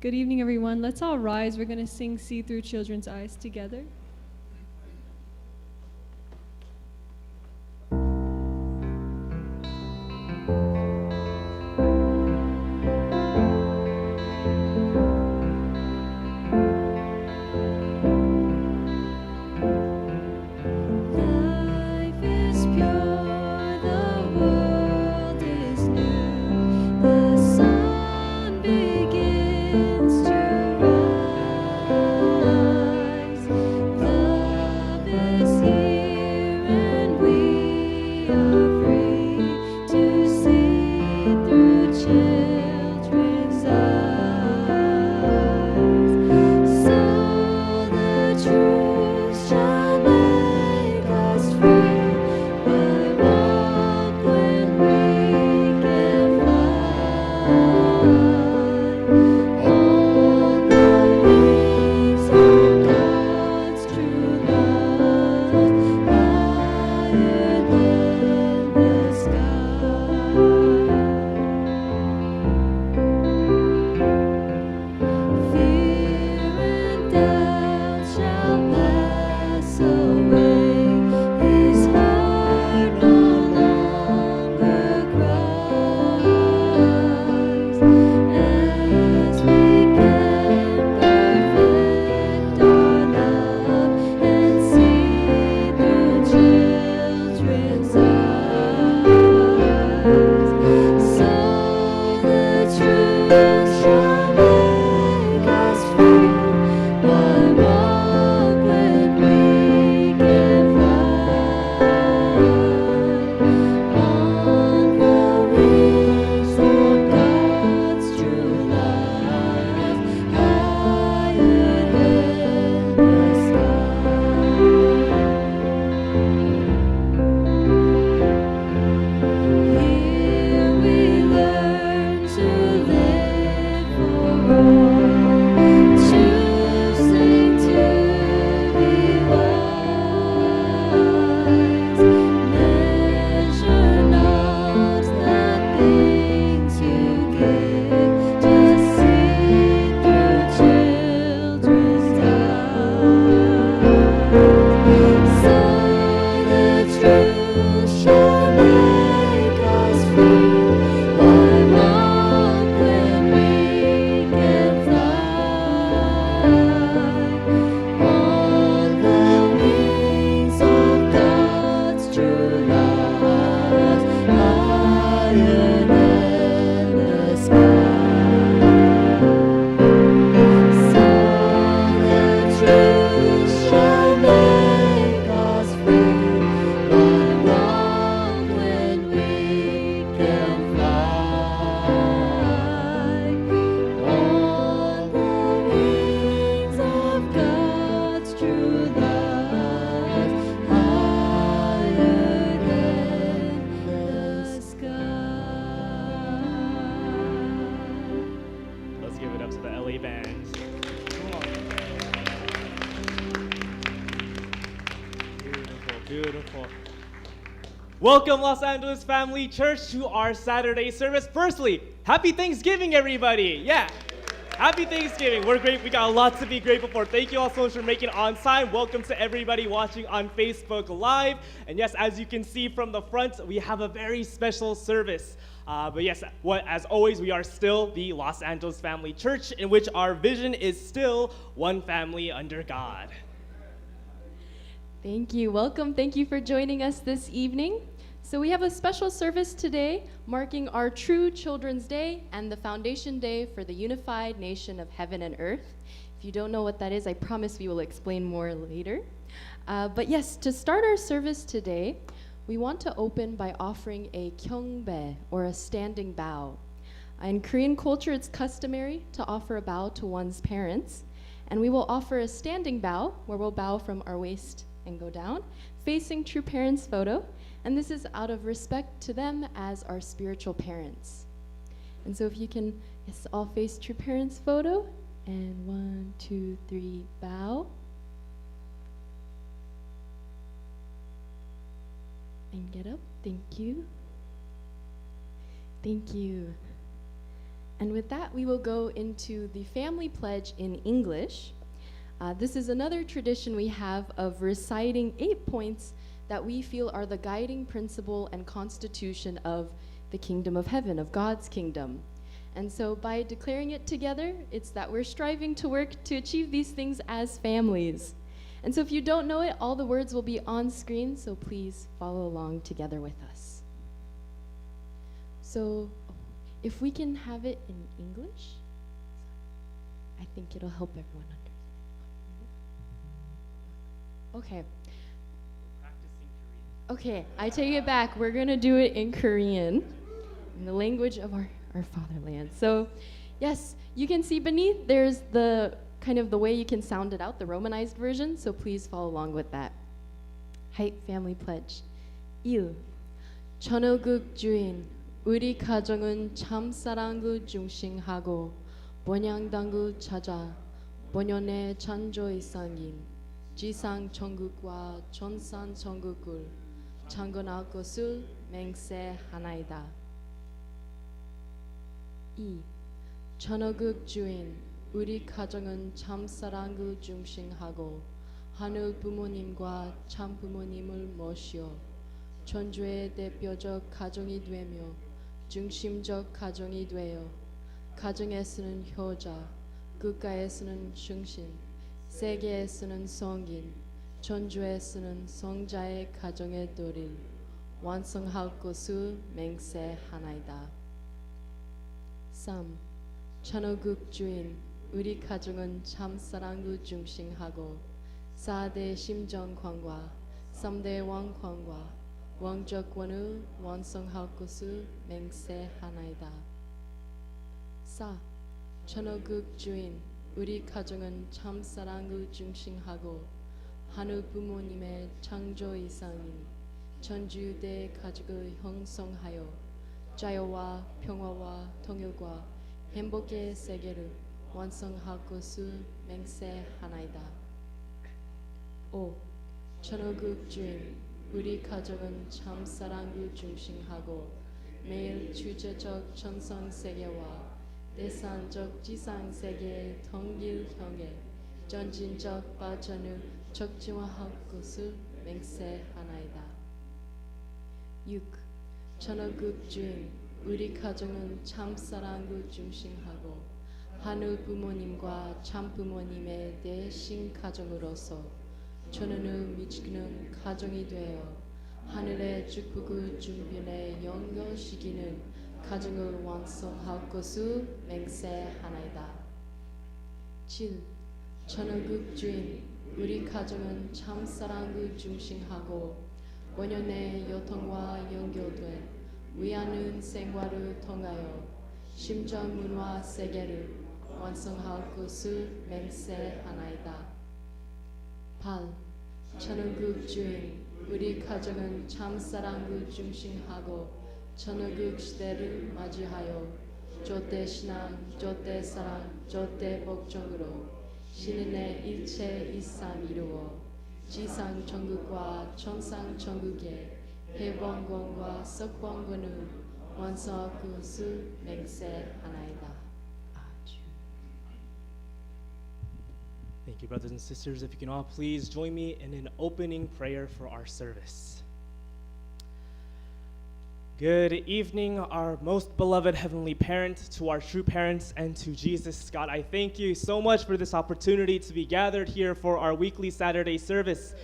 Good evening, everyone. Let's all rise. We're going to sing See Through Children's Eyes together. Welcome, Los Angeles Family Church, to our Saturday service. Firstly, happy Thanksgiving, everybody. Yeah, happy Thanksgiving. We're great. We got lots to be grateful for. Thank you all so much for making it on time. Welcome to everybody watching on Facebook Live. And yes, as you can see from the front, we have a very special service. But yes, as always, we are still the Los Angeles Family Church, in which our vision is still one family under God. Thank you. Welcome. Thank you for joining us this evening. So we have a special service today marking our True Children's Day and the Foundation Day for the Unified Nation of Heaven and Earth. If you don't know what that is, I promise we will explain more later. But yes, to start our service today, we want to open by offering a kyungbae, or a standing bow. In Korean culture, it's customary to offer a bow to one's parents, and we will offer a standing bow, where we'll bow from our waist and go down, facing True Parents photo, and this is out of respect to them as our spiritual parents. And so if you can, yes, all face True Parents photo, and 1, 2, 3, bow. And get up. Thank you. Thank you. And with that, we will go into the family pledge in English. This is another tradition we have of reciting 8 points that we feel are the guiding principle and constitution of the kingdom of heaven, of God's kingdom. And so by declaring it together, it's that we're striving to work to achieve these things as families. And so if you don't know it, all the words will be on screen, so please follow along together with us. So if we can have it in English, I think it'll help everyone understand. Okay. Okay, I take it back. We're going to do it in Korean, in the language of our fatherland. So, yes, you can see beneath there's the kind of the way you can sound it out, the romanized version, so please follow along with that. Height Family Pledge. 1. 천호국 주인, 우리 가정은 참사랑을 중심하고 번영당을 찾아 본연의 창조 이상인 지상 천국과 전산 천국을 창건할 것을 맹세하나이다. 2. 천호국 주인, 우리 가정은 참사랑을 중심하고 하늘 부모님과 참 부모님을 모시어 천주의 대표적 가정이 되며 중심적 가정이 되어 가정에서는 효자, 국가에서는 충신, 세계에서는 성인, 천주에서는 성자의 가정의 도를 완성할 것을 맹세하나이다. 3. 천호국 주인, 우리 가정은 참사랑을 중심하고 4대 심정권과 3대 왕권과 왕정권을 완성할 것을 맹세하나이다. 4. 천호국 주인, 우리 가정은 참사랑을 중심하고 하늘 부모님의 창조 이상인 천주대 가족을 형성하여 자유와 평화와 통일과 행복의 세계를 완성할 것을 맹세하나이다. 5. 천호국 주인, 우리 가정은 참사랑을 중심하고 매일 주제적 전선 세계와 대산적 지상 세계의 통일형의 전진적 발전을 촉진화할 것을 맹세하나이다. 6. 천호국 주인, 우리 가정은 참사랑을 중심하고 하늘 부모님과 참 부모님의 대신 가정으로서 천연을 미치는 가정이 되어 하늘의 축복을 준비해 연결시키는 가정을 완성할 것을 맹세하나이다. 7. 천호국 주인, 우리 가정은 참사랑을 중심하고 원연의 요통과 연결돼 위하는 생활을 통하여 심정 문화 세계를 완성할 것을 맹세하나이다. 8. 천호국 주인, 우리 가정은 참사랑을 중심하고 천호국 시대를 맞이하여 조대 신앙, 조대 사랑, 조대 복종으로 신인의 일체 이상 이루어 지상 천국과 천상 천국의 해방권과 석방권을 완성할 것을 맹세하나이다. 아주. Thank you, brothers and sisters. If you can all please join me in an opening prayer for our service. Good evening, our most beloved Heavenly Parent, to our true parents, and to Jesus. God, I thank you so much for this opportunity to be gathered here for our weekly Saturday service.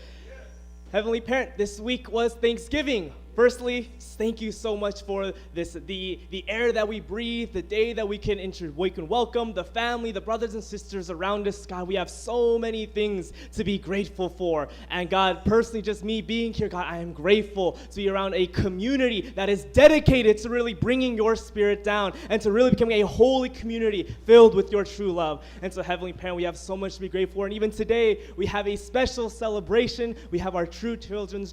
Heavenly Parent, this week was Thanksgiving. Firstly, thank you so much for the air that we breathe, the day that we can welcome the family, the brothers and sisters around us. God, we have so many things to be grateful for. And God, personally, just me being here, God, I am grateful to be around a community that is dedicated to really bringing your spirit down and to really becoming a holy community filled with your true love. And so, Heavenly Parent, we have so much to be grateful for. And even today, we have a special celebration. We have our True Children's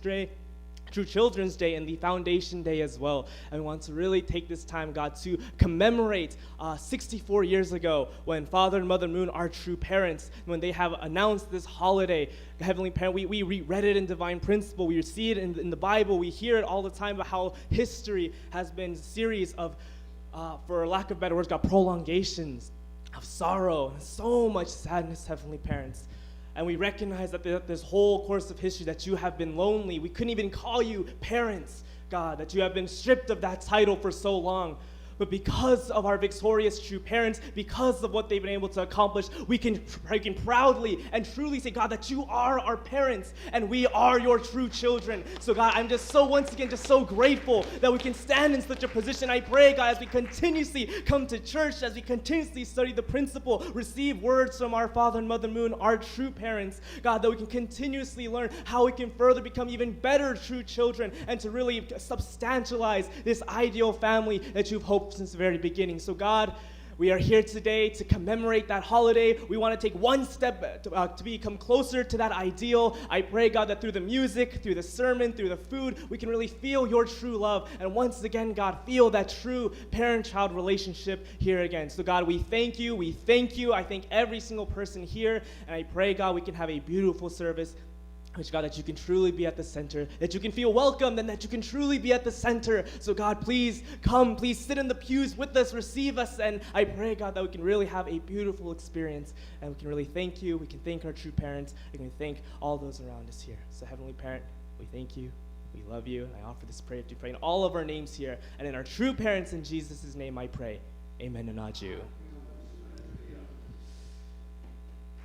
Day and the Foundation Day as well. And we want to really take this time, God, to commemorate 64 years ago when Father and Mother Moon, our true parents, when they have announced this holiday. Heavenly Parent, we read it in Divine Principle. We see it in the Bible. We hear it all the time about how history has been a series of for lack of better words, God, prolongations of sorrow and so much sadness, Heavenly Parents. And we recognize that this whole course of history that you have been lonely. We couldn't even call you parents, God, that you have been stripped of that title for so long. But because of our victorious true parents, because of what they've been able to accomplish, we can proudly and truly say, God, that you are our parents and we are your true children. So God, I'm just once again, so grateful that we can stand in such a position. I pray, God, as we continuously come to church, as we continuously study the principle, receive words from our Father and Mother Moon, our true parents, God, that we can continuously learn how we can further become even better true children and to really substantialize this ideal family that you've hoped since the very beginning. So God, we are here today to commemorate that holiday. We want to take one step to become closer to that ideal. I pray, God, that through the music, through the sermon, through the food, we can really feel your true love. And once again, God, feel that true parent-child relationship here again. So God, we thank you. We thank you. I thank every single person here. And I pray, God, we can have a beautiful service. Which, God, that you can truly be at the center, that you can feel welcomed, and that you can truly be at the center. So, God, please come, please sit in the pews with us, receive us, and I pray, God, that we can really have a beautiful experience, and we can really thank you, we can thank our true parents, and we can thank all those around us here. So, Heavenly Parent, we thank you, we love you, and I offer this prayer to pray in all of our names here, and in our true parents, in Jesus' name I pray. Amen and Aju.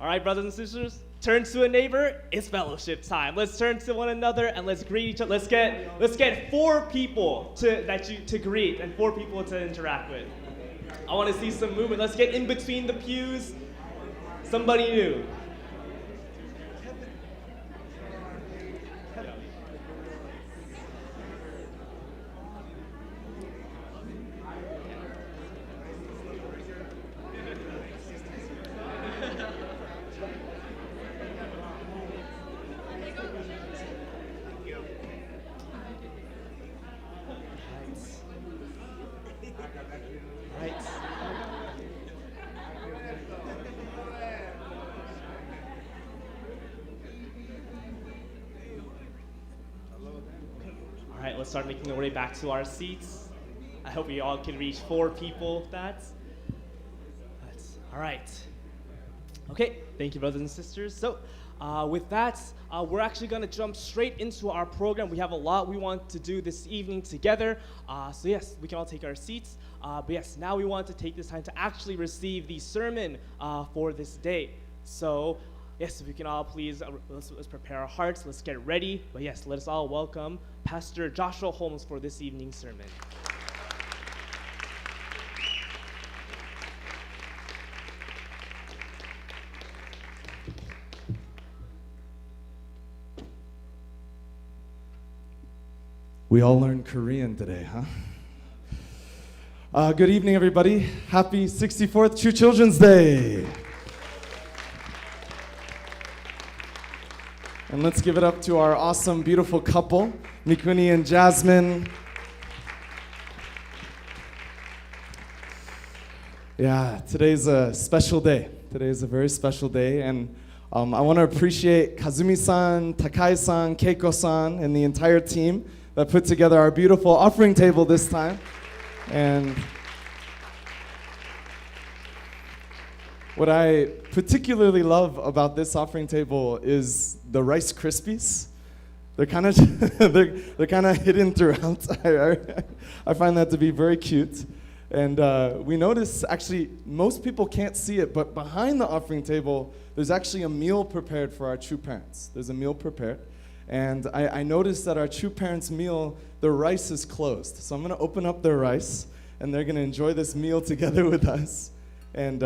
All right, brothers and sisters, turn to a neighbor. It's fellowship time. Let's turn to one another and let's greet each other. Let's get 4 people to greet and 4 people to interact with. I want to see some movement. Let's get in between the pews. Somebody new. Let's start making our way back to our seats. I hope we all can reach 4 people with that. All right. Okay, thank you, brothers and sisters. So with that, we're actually going to jump straight into our program. We have a lot we want to do this evening together. So yes, we can all take our seats. But yes, now we want to take this time to actually receive the sermon for this day. So yes, if we can all please, let's prepare our hearts, let's get ready. But yes, let us all welcome Pastor Joshua Holmes for this evening's sermon. We all learned Korean today, huh? Good evening, everybody. Happy 64th True Children's Day. And let's give it up to our awesome, beautiful couple, Mikuni and Jasmine. Yeah, today's a special day. Today is a very special day, and I want to appreciate Kazumi-san, Takai-san, Keiko-san, and the entire team that put together our beautiful offering table this time. And what I particularly love about this offering table is the Rice Krispies. They're kind of they're kind of hidden throughout. I find that to be very cute. And we notice, actually, most people can't see it, but behind the offering table, there's actually a meal prepared for our true parents. There's a meal prepared. And I noticed that our true parents' meal, the rice is closed. So I'm going to open up their rice, and they're going to enjoy this meal together with us. And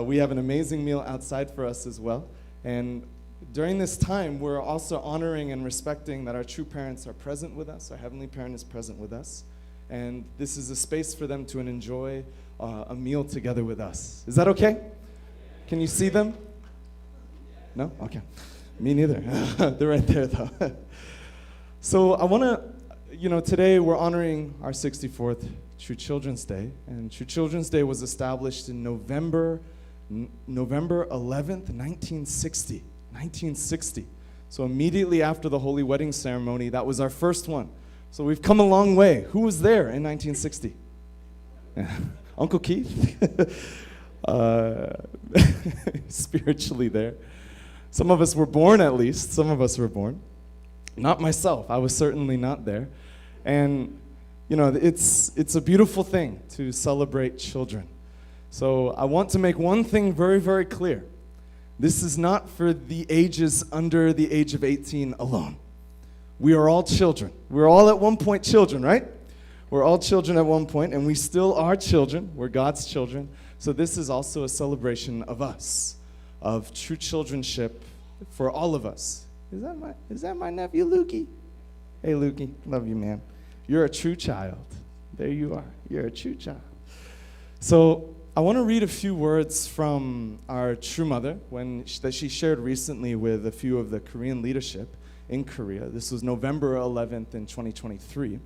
we have an amazing meal outside for us as well. And during this time, we're also honoring and respecting that our true parents are present with us. Our Heavenly Parent is present with us. And this is a space for them to enjoy a meal together with us. Is that okay? Can you see them? No? Okay. Me neither. They're right there, though. So I want to, today we're honoring our 64th True Children's Day. And True Children's Day was established in November 11th, 1960. 1960. So immediately after the Holy Wedding Ceremony, that was our first one. So we've come a long way. Who was there in 1960? Uncle Keith, spiritually there. Some of us were born, at least. Some of us were born. Not myself. I was certainly not there. And, you know, it's a beautiful thing to celebrate children. So I want to make one thing very, very clear. This is not for the ages under the age of 18 alone. We are all children. We're all at one point children, right? We're all children at one point, and we still are children. We're God's children. So this is also a celebration of us, of true childrenship for all of us. Is that my nephew, Lukey? Hey, Lukey, love you, man. You're a true child. There you are. You're a true child. So I want to read a few words from our true mother that she shared recently with a few of the Korean leadership in Korea. This was November 11th in 2023.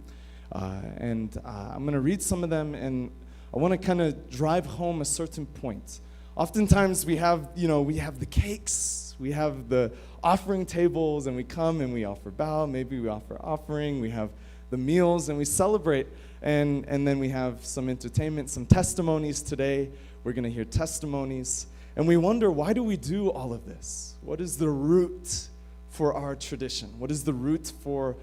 I'm going to read some of them, and I want to kind of drive home a certain point. Oftentimes we have the cakes, we have the offering tables, and we come and we offer bao, maybe we offer offering, we have the meals, and we celebrate, and then we have some entertainment, some testimonies today. We're going to hear testimonies, and we wonder, why do we do all of this? What is the root for our tradition? What is the root for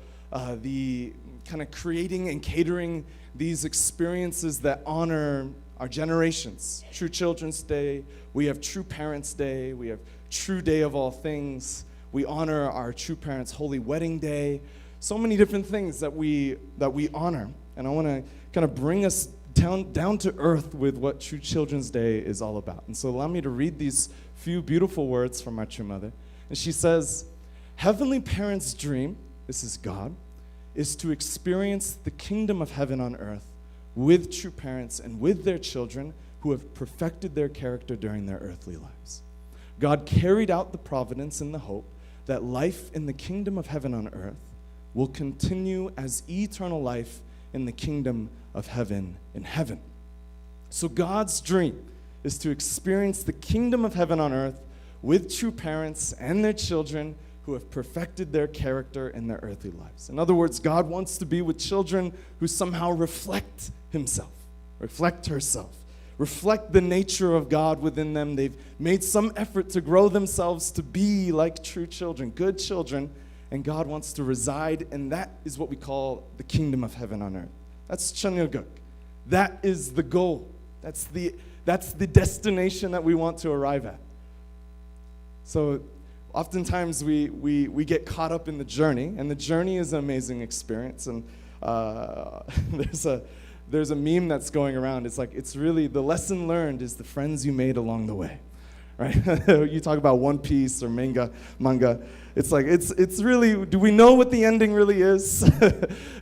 the kind of creating and catering these experiences that honor our generations? True Children's Day, we have True Parents' Day, we have True Day of All Things, we honor our true parents' Holy Wedding Day. So many different things that we honor. And I want to kind of bring us down to earth with what True Children's Day is all about. And so allow me to read these few beautiful words from our true mother. And she says, "Heavenly parents' dream," this is God, "is to experience the kingdom of heaven on earth with true parents and with their children who have perfected their character during their earthly lives. God carried out the providence and the hope that life in the kingdom of heaven on earth will continue as eternal life in the kingdom of heaven in heaven." So God's dream is to experience the kingdom of heaven on earth with true parents and their children who have perfected their character in their earthly lives. In other words, God wants to be with children who somehow reflect himself, reflect herself, reflect the nature of God within them. They've made some effort to grow themselves to be like true children, good children, and God wants to reside, and that is what we call the kingdom of heaven on earth. That's Cheonryuk. That is the goal. That's the destination that we want to arrive at. So oftentimes we get caught up in the journey, and the journey is an amazing experience. And there's a meme that's going around. It's like, it's really, the lesson learned is the friends you made along the way, right? You talk about One Piece or manga. It's like, it's really, do we know what the ending really is?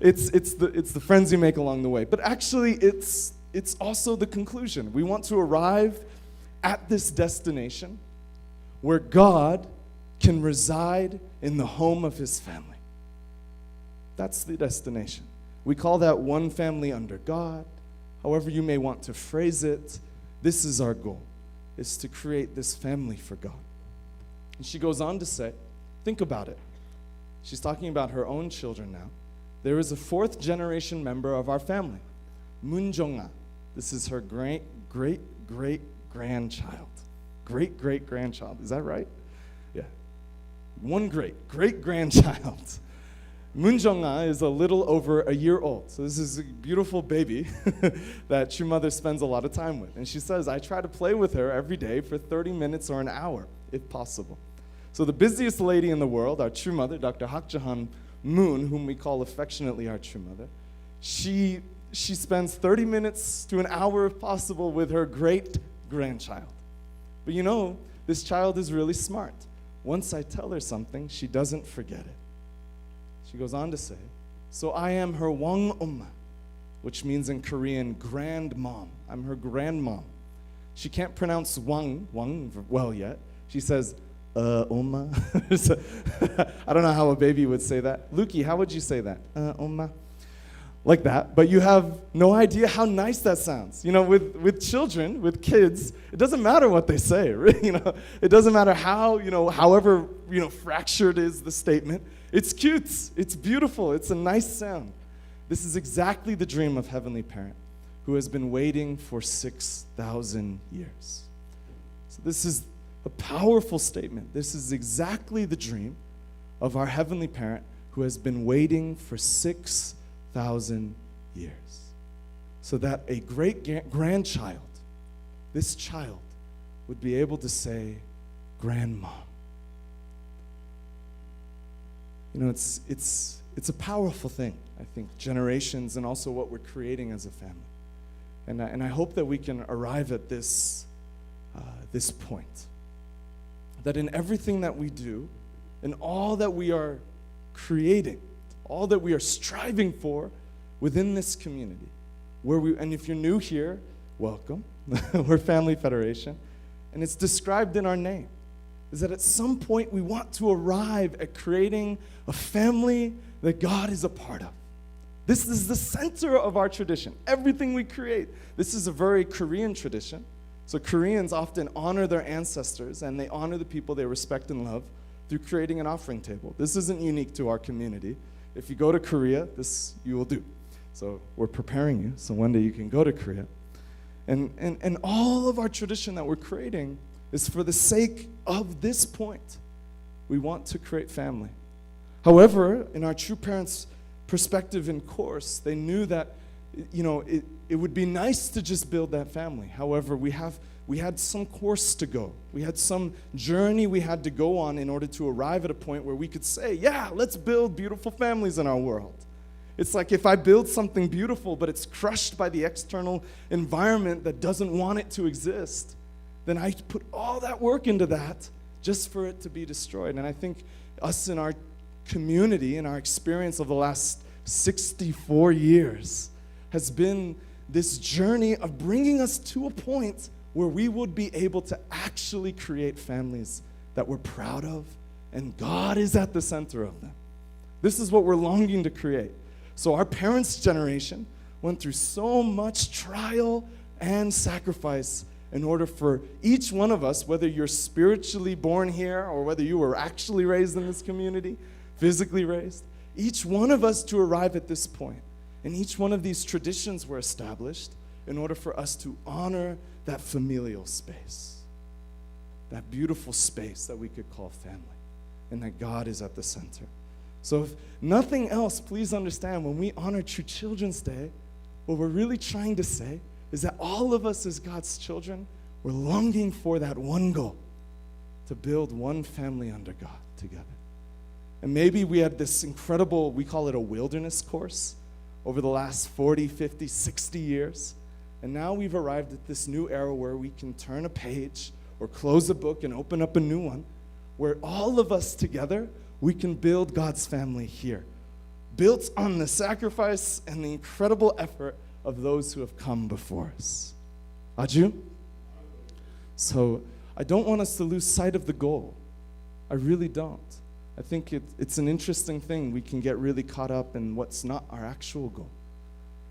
It's the friends you make along the way. But actually, it's also the conclusion. We want to arrive at this destination where God can reside in the home of his family. That's the destination. We call that one family under God. However you may want to phrase it, this is our goal, is to create this family for God. And she goes on to say, think about it. She's talking about her own children now. There is a fourth generation member of our family, Moon Jong-ah. This is her great-great-great-grandchild. Great-great-grandchild, is that right? Yeah. One great-grandchild. Moon Jong-ah is a little over a year old. So this is a beautiful baby that True Mother spends a lot of time with. And she says, I try to play with her every day for 30 minutes or an hour, if possible. So the busiest lady in the world, our True Mother, Dr. Hak Jahan Moon, whom we call affectionately our True Mother, she spends 30 minutes to an hour, if possible, with her great-grandchild. But you know, this child is really smart. Once I tell her something, she doesn't forget it. She goes on to say, so I am her Wang Oma, which means in Korean, grandmom. I'm her grandmom. She can't pronounce Wang well yet. She says, Oma. I don't know how a baby would say that. Lukey, how would you say that? Oma. Like that, but you have no idea how nice that sounds. You know, with children, with kids, it doesn't matter what they say, really. You know, it doesn't matter how, however, fractured is the statement. It's cute, it's beautiful, it's a nice sound. This is exactly the dream of Heavenly Parent, who has been waiting for 6,000 years. So this is a powerful statement. This is exactly the dream of our heavenly parent who has been waiting for 6,000 years. So that a great-grandchild, this child, would be able to say, Grandma. You know, it's a powerful thing, I think, generations and also what we're creating as a family. And I hope that we can arrive at this point. That in everything that we do, in all that we are creating, all that we are striving for within this community, and if you're new here, welcome. We're Family Federation. And it's described in our name, is that at some point we want to arrive at creating a family that God is a part of. This is the center of our tradition. Everything we create. This is a very Korean tradition. So Koreans often honor their ancestors and they honor the people they respect and love through creating an offering table. This isn't unique to our community. If you go to Korea, this you will do. So we're preparing you, so one day you can go to Korea. And all of our tradition that we're creating is for the sake of this point. We want to create family. However, in our true parents' perspective and course, they knew that, you know, it would be nice to just build that family. However, we had some course to go. We had some journey we had to go on in order to arrive at a point where we could say, yeah, let's build beautiful families in our world. It's like if I build something beautiful, but it's crushed by the external environment that doesn't want it to exist, then I put all that work into that just for it to be destroyed. And I think us in our community, in our experience of the last 64 years, has been this journey of bringing us to a point where we would be able to actually create families that we're proud of, and God is at the center of them. This is what we're longing to create. So our parents' generation went through so much trial and sacrifice in order for each one of us, whether you're spiritually born here or whether you were actually raised in this community, physically raised, each one of us to arrive at this point. And each one of these traditions were established in order for us to honor that familial space, that beautiful space that we could call family, and that God is at the center. So if nothing else, please understand, when we honor True Children's Day, what we're really trying to say is that all of us as God's children, we're longing for that one goal, to build one family under God together. And maybe we had this incredible, we call it a wilderness course, over the last 40, 50, 60 years. And now we've arrived at this new era where we can turn a page or close a book and open up a new one, where all of us together, we can build God's family here, built on the sacrifice and the incredible effort of those who have come before us. Aju? So I don't want us to lose sight of the goal. I really don't. I think it's an interesting thing. We can get really caught up in what's not our actual goal.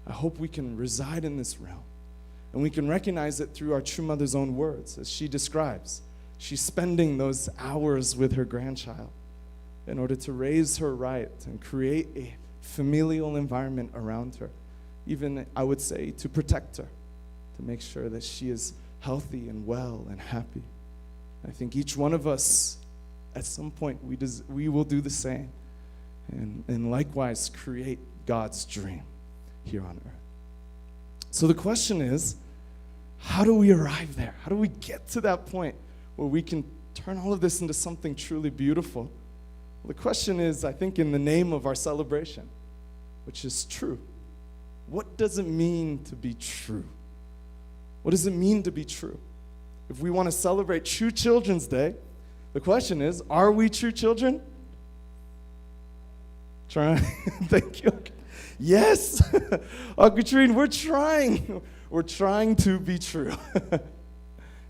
I hope we can reside in this realm. And we can recognize it through our true mother's own words, as she describes. She's spending those hours with her grandchild in order to raise her right and create a familial environment around her. Even, I would say, to protect her, to make sure that she is healthy and well and happy. I think each one of us, at some point, we will do the same. And likewise, create God's dream here on earth. So the question is, how do we arrive there? How do we get to that point where we can turn all of this into something truly beautiful? Well, the question is, I think, in the name of our celebration, which is true. What does it mean to be true? What does it mean to be true? If we want to celebrate True Children's Day, the question is, are we true children? Trying. Thank you. Yes. Katrine, we're trying. We're trying to be true.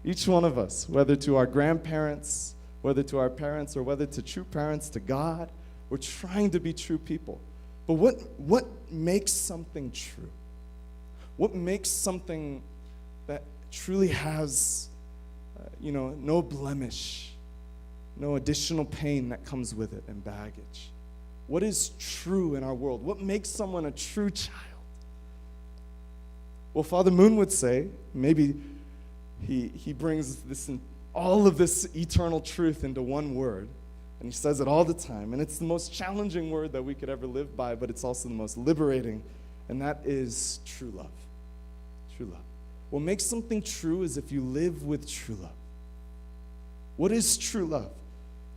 Each one of us, whether to our grandparents, whether to our parents, or whether to true parents, to God, we're trying to be true people. But what makes something true? What makes something that truly has, no blemish, no additional pain that comes with it and baggage? What is true in our world? What makes someone a true child? Well, Father Moon would say, maybe he brings all of this eternal truth into one word, and he says it all the time, and it's the most challenging word that we could ever live by, but it's also the most liberating, and that is true love. True love. What makes something true is if you live with true love. What is true love?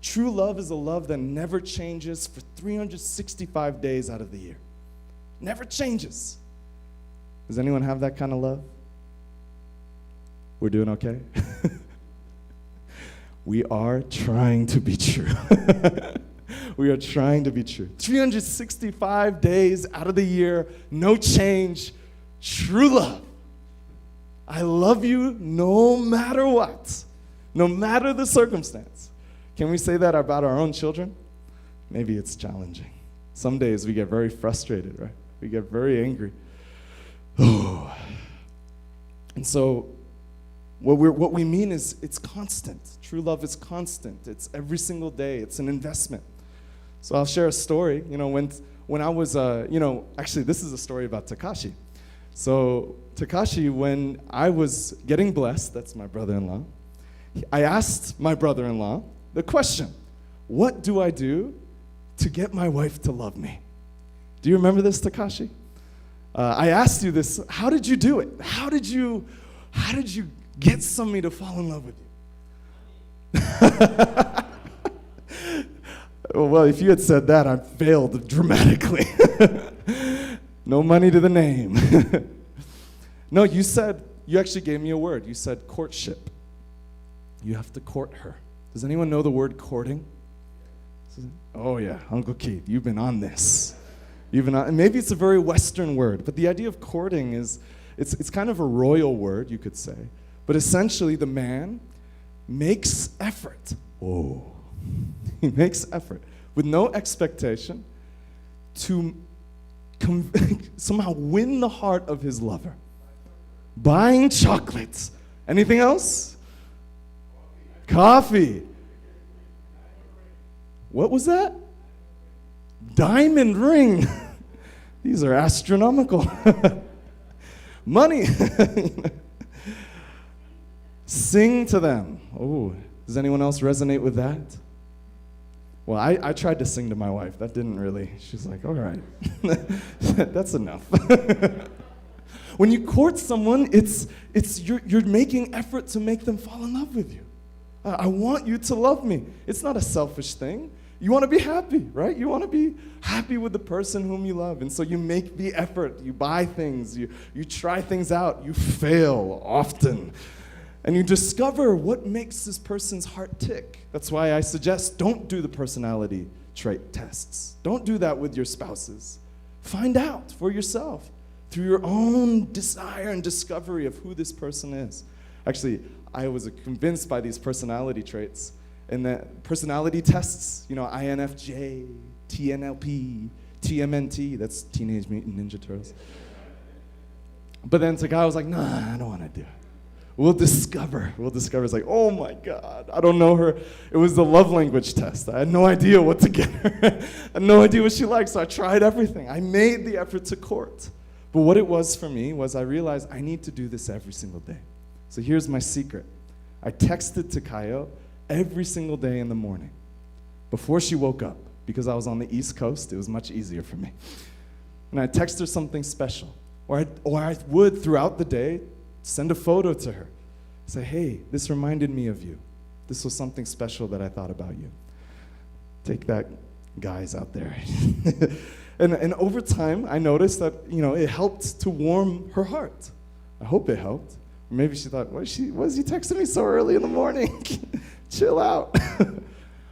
True love is a love that never changes for 365 days out of the year. Never changes. Does anyone have that kind of love? We're doing okay? We are trying to be true. We are trying to be true. 365 days out of the year, no change, true love. I love you no matter what, no matter the circumstance. Can we say that about our own children? Maybe it's challenging. Some days we get very frustrated, right? We get very angry. Oh. And so what we mean is it's constant. True love is constant. It's every single day. It's an investment. So I'll share a story. When I was, actually this is a story about Takashi. So Takashi, when I was getting blessed, that's my brother-in-law, I asked my brother-in-law the question, what do I do to get my wife to love me? Do you remember this, Takashi? I asked you this, how did you do it? How did you get somebody to fall in love with you? Well, if you had said that, I failed dramatically. No money to the name. No, you actually gave me a word. You said courtship. You have to court her. Does anyone know the word courting? Oh yeah, Uncle Keith, you've been on this. And maybe it's a very Western word, but the idea of courting is, it's kind of a royal word, you could say. But essentially, the man makes effort. Whoa. He makes effort with no expectation to somehow win the heart of his lover. Buying chocolates. Anything else? Coffee. What was that? Diamond ring. These are astronomical. Money. Sing to them. Oh, does anyone else resonate with that? Well, I tried to sing to my wife. That didn't really. She's like, all right. That's enough. When you court someone, you're making effort to make them fall in love with you. I want you to love me. It's not a selfish thing. You want to be happy, right? You want to be happy with the person whom you love. And so you make the effort. You buy things. You try things out. You fail often. And you discover what makes this person's heart tick. That's why I suggest don't do the personality trait tests. Don't do that with your spouses. Find out for yourself through your own desire and discovery of who this person is. Actually, I was convinced by these personality traits and the personality tests, INFJ, TNLP, TMNT, that's Teenage Mutant Ninja Turtles. But then Takai was like, nah, I don't want to do it. We'll discover. It's like, oh my God, I don't know her. It was the love language test. I had no idea what to get her. I had no idea what she liked, so I tried everything. I made the effort to court. But what it was for me was I realized I need to do this every single day. So here's my secret. I texted Takayo every single day in the morning before she woke up. Because I was on the East Coast, it was much easier for me. And I'd text her something special. Or I would, throughout the day, send a photo to her. Say, hey, this reminded me of you. This was something special that I thought about you. Take that, guys out there. And over time, I noticed that, it helped to warm her heart. I hope it helped. Or maybe she thought, why is he texting me so early in the morning? Chill out.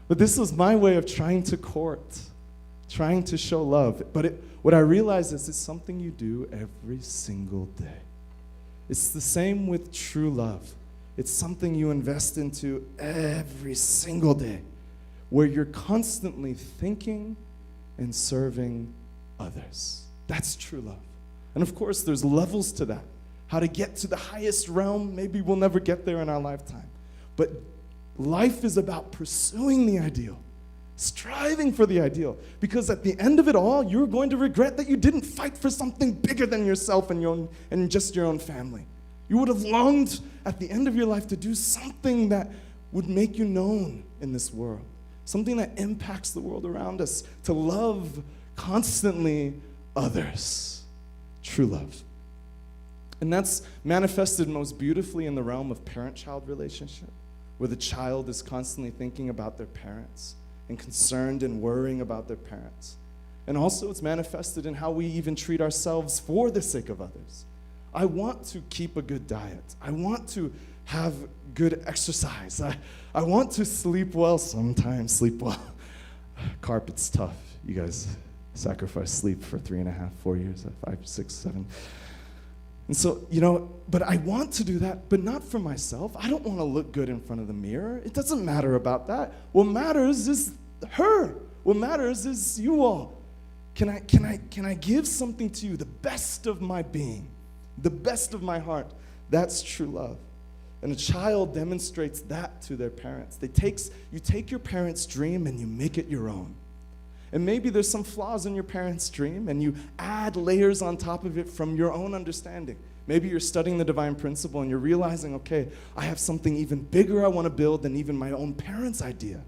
But this was my way of trying to court, trying to show love. But what I realized is it's something you do every single day. It's the same with true love. It's something you invest into every single day, where you're constantly thinking and serving others. That's true love. And of course, there's levels to that. How to get to the highest realm, maybe we'll never get there in our lifetime. But life is about pursuing the ideal, striving for the ideal. Because at the end of it all, you're going to regret that you didn't fight for something bigger than yourself and just your own family. You would have longed at the end of your life to do something that would make you known in this world, something that impacts the world around us, to love constantly others. True love. And that's manifested most beautifully in the realm of parent-child relationship, where the child is constantly thinking about their parents and concerned and worrying about their parents. And also it's manifested in how we even treat ourselves for the sake of others. I want to keep a good diet. I want to have good exercise. I want to sleep well sometimes, sleep well. Carpet's tough. You guys sacrifice sleep for 3.5, 4 years, 5, 6, 7. And so, but I want to do that, but not for myself. I don't want to look good in front of the mirror. It doesn't matter about that. What matters is her. What matters is you all. Can I give something to you, the best of my being, the best of my heart? That's true love. And a child demonstrates that to their parents. You take your parents' dream and you make it your own. And maybe there's some flaws in your parents' dream, and you add layers on top of it from your own understanding. Maybe you're studying the divine principle and you're realizing, okay, I have something even bigger I want to build than even my own parents' idea.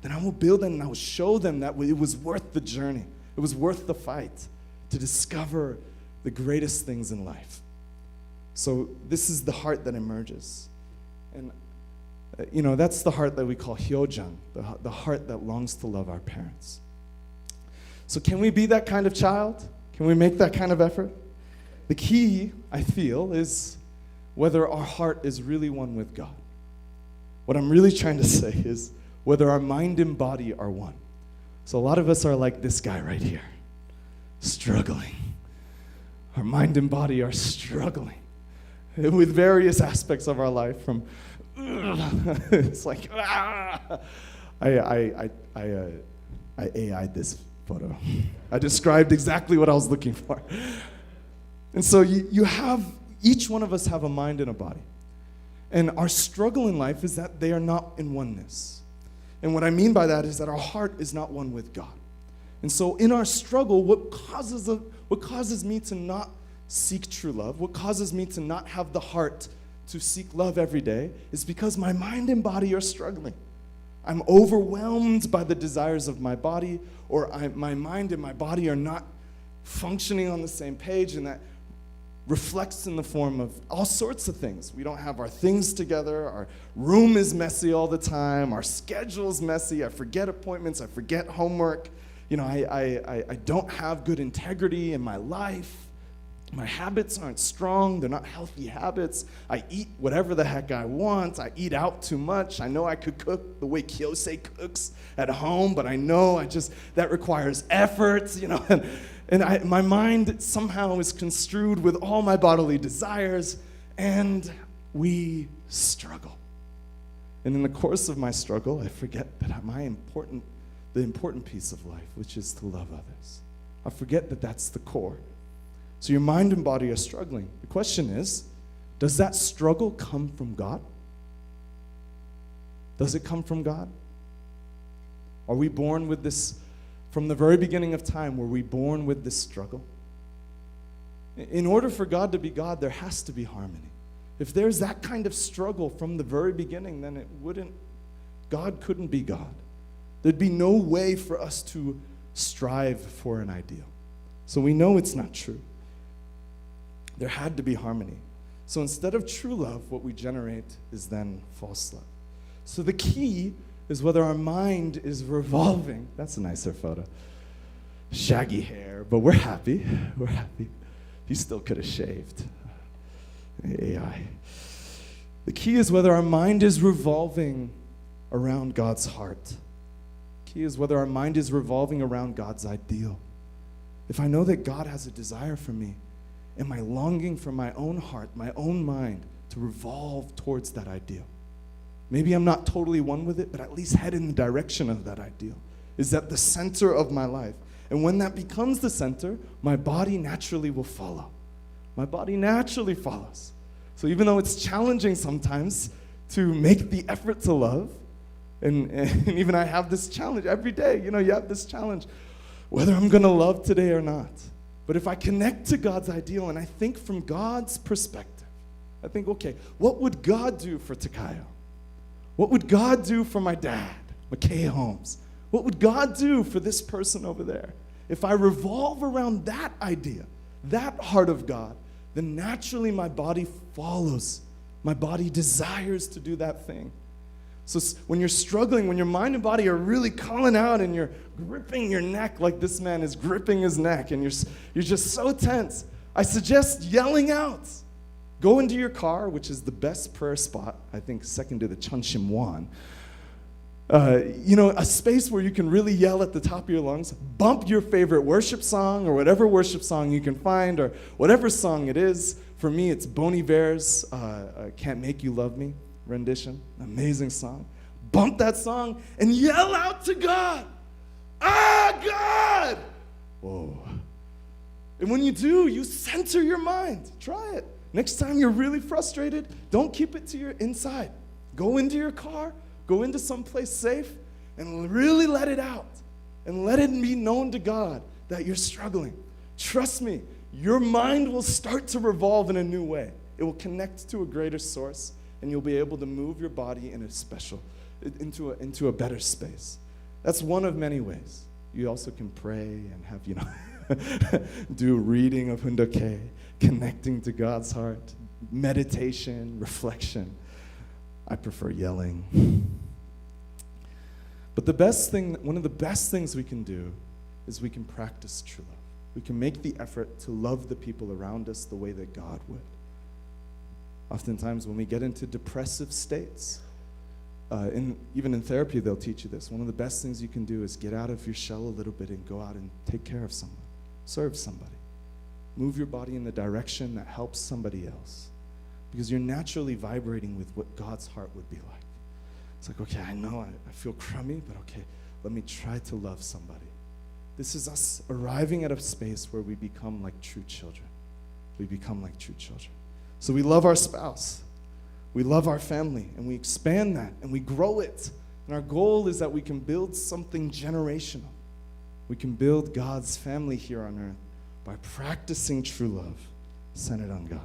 Then I will build it and I will show them that it was worth the journey. It was worth the fight to discover the greatest things in life. So this is the heart that emerges. And that's the heart that we call hyojang, the heart that longs to love our parents. So can we be that kind of child? Can we make that kind of effort? The key, I feel, is whether our heart is really one with God. What I'm really trying to say is whether our mind and body are one. So a lot of us are like this guy right here, struggling. Our mind and body are struggling with various aspects of our life. From it's like I AI'd this photo. I described exactly what I was looking for. And so each one of us have a mind and a body. And our struggle in life is that they are not in oneness. And what I mean by that is that our heart is not one with God. And so in our struggle, what causes me to not seek true love, what causes me to not have the heart to seek love every day, is because my mind and body are struggling. I'm overwhelmed by the desires of my body, or my mind and my body are not functioning on the same page, and that reflects in the form of all sorts of things. We don't have our things together, our room is messy all the time, our schedule's messy, I forget appointments, I forget homework, I don't have good integrity in my life. My habits aren't strong. They're not healthy habits. I eat whatever the heck I want. I eat out too much. I know I could cook the way Kiyose cooks at home, but I know that requires effort, And my mind somehow is construed with all my bodily desires, and we struggle. And in the course of my struggle, I forget that the important piece of life, which is to love others. I forget that that's the core. So your mind and body are struggling. The question is, does that struggle come from God? Does it come from God? Are we born with this, from the very beginning of time, were we born with this struggle? In order for God to be God, there has to be harmony. If there's that kind of struggle from the very beginning, then God couldn't be God. There'd be no way for us to strive for an ideal. So we know it's not true. There had to be harmony. So instead of true love, what we generate is then false love. So the key is whether our mind is revolving. That's a nicer photo. Shaggy hair, but we're happy. We're happy. He still could have shaved. AI. The key is whether our mind is revolving around God's heart. The key is whether our mind is revolving around God's ideal. If I know that God has a desire for me, am I longing for my own heart, my own mind, to revolve towards that ideal? Maybe I'm not totally one with it, but at least head in the direction of that ideal. Is that the center of my life? And when that becomes the center, my body naturally will follow. My body naturally follows. So even though it's challenging sometimes to make the effort to love, And even I have this challenge every day. You know, you have this challenge, whether I'm going to love today or not. But if I connect to God's ideal and I think from God's perspective, I think, okay, what would God do for Takayo? What would God do for my dad, McKay Holmes? What would God do for this person over there? If I revolve around that idea, that heart of God, then naturally my body follows. My body desires to do that thing. So when you're struggling, when your mind and body are really calling out and you're gripping your neck like this man is gripping his neck and you're just so tense, I suggest yelling out. Go into your car, which is the best prayer spot, I think second to the Chunshimwan. A space where you can really yell at the top of your lungs. Bump your favorite worship song or whatever worship song you can find or whatever song it is. For me, it's Bon Iver's Can't Make You Love Me rendition. Amazing song. Bump that song and yell out to God. Ah, God! Whoa. And when you do, you center your mind. Try it. Next time you're really frustrated, don't keep it to your inside. Go into your car, go into someplace safe, and really let it out. And let it be known to God that you're struggling. Trust me, your mind will start to revolve in a new way. It will connect to a greater source, and you'll be able to move your body into a better space. That's one of many ways. You also can pray and have, do reading of Hundoke, connecting to God's heart, meditation, reflection. I prefer yelling. But one of the best things we can do is we can practice true love. We can make the effort to love the people around us the way that God would. Oftentimes when we get into depressive states, even in therapy they'll teach you this. One of the best things you can do is get out of your shell a little bit and go out and take care of someone, serve somebody. Move your body in the direction that helps somebody else. Because you're naturally vibrating with what God's heart would be like. It's like, okay, I know I feel crummy, but okay, let me try to love somebody. This is us arriving at a space where we become like true children. We become like true children. So we love our spouse. We love our family, and we expand that, and we grow it. And our goal is that we can build something generational. We can build God's family here on earth by practicing true love centered on God.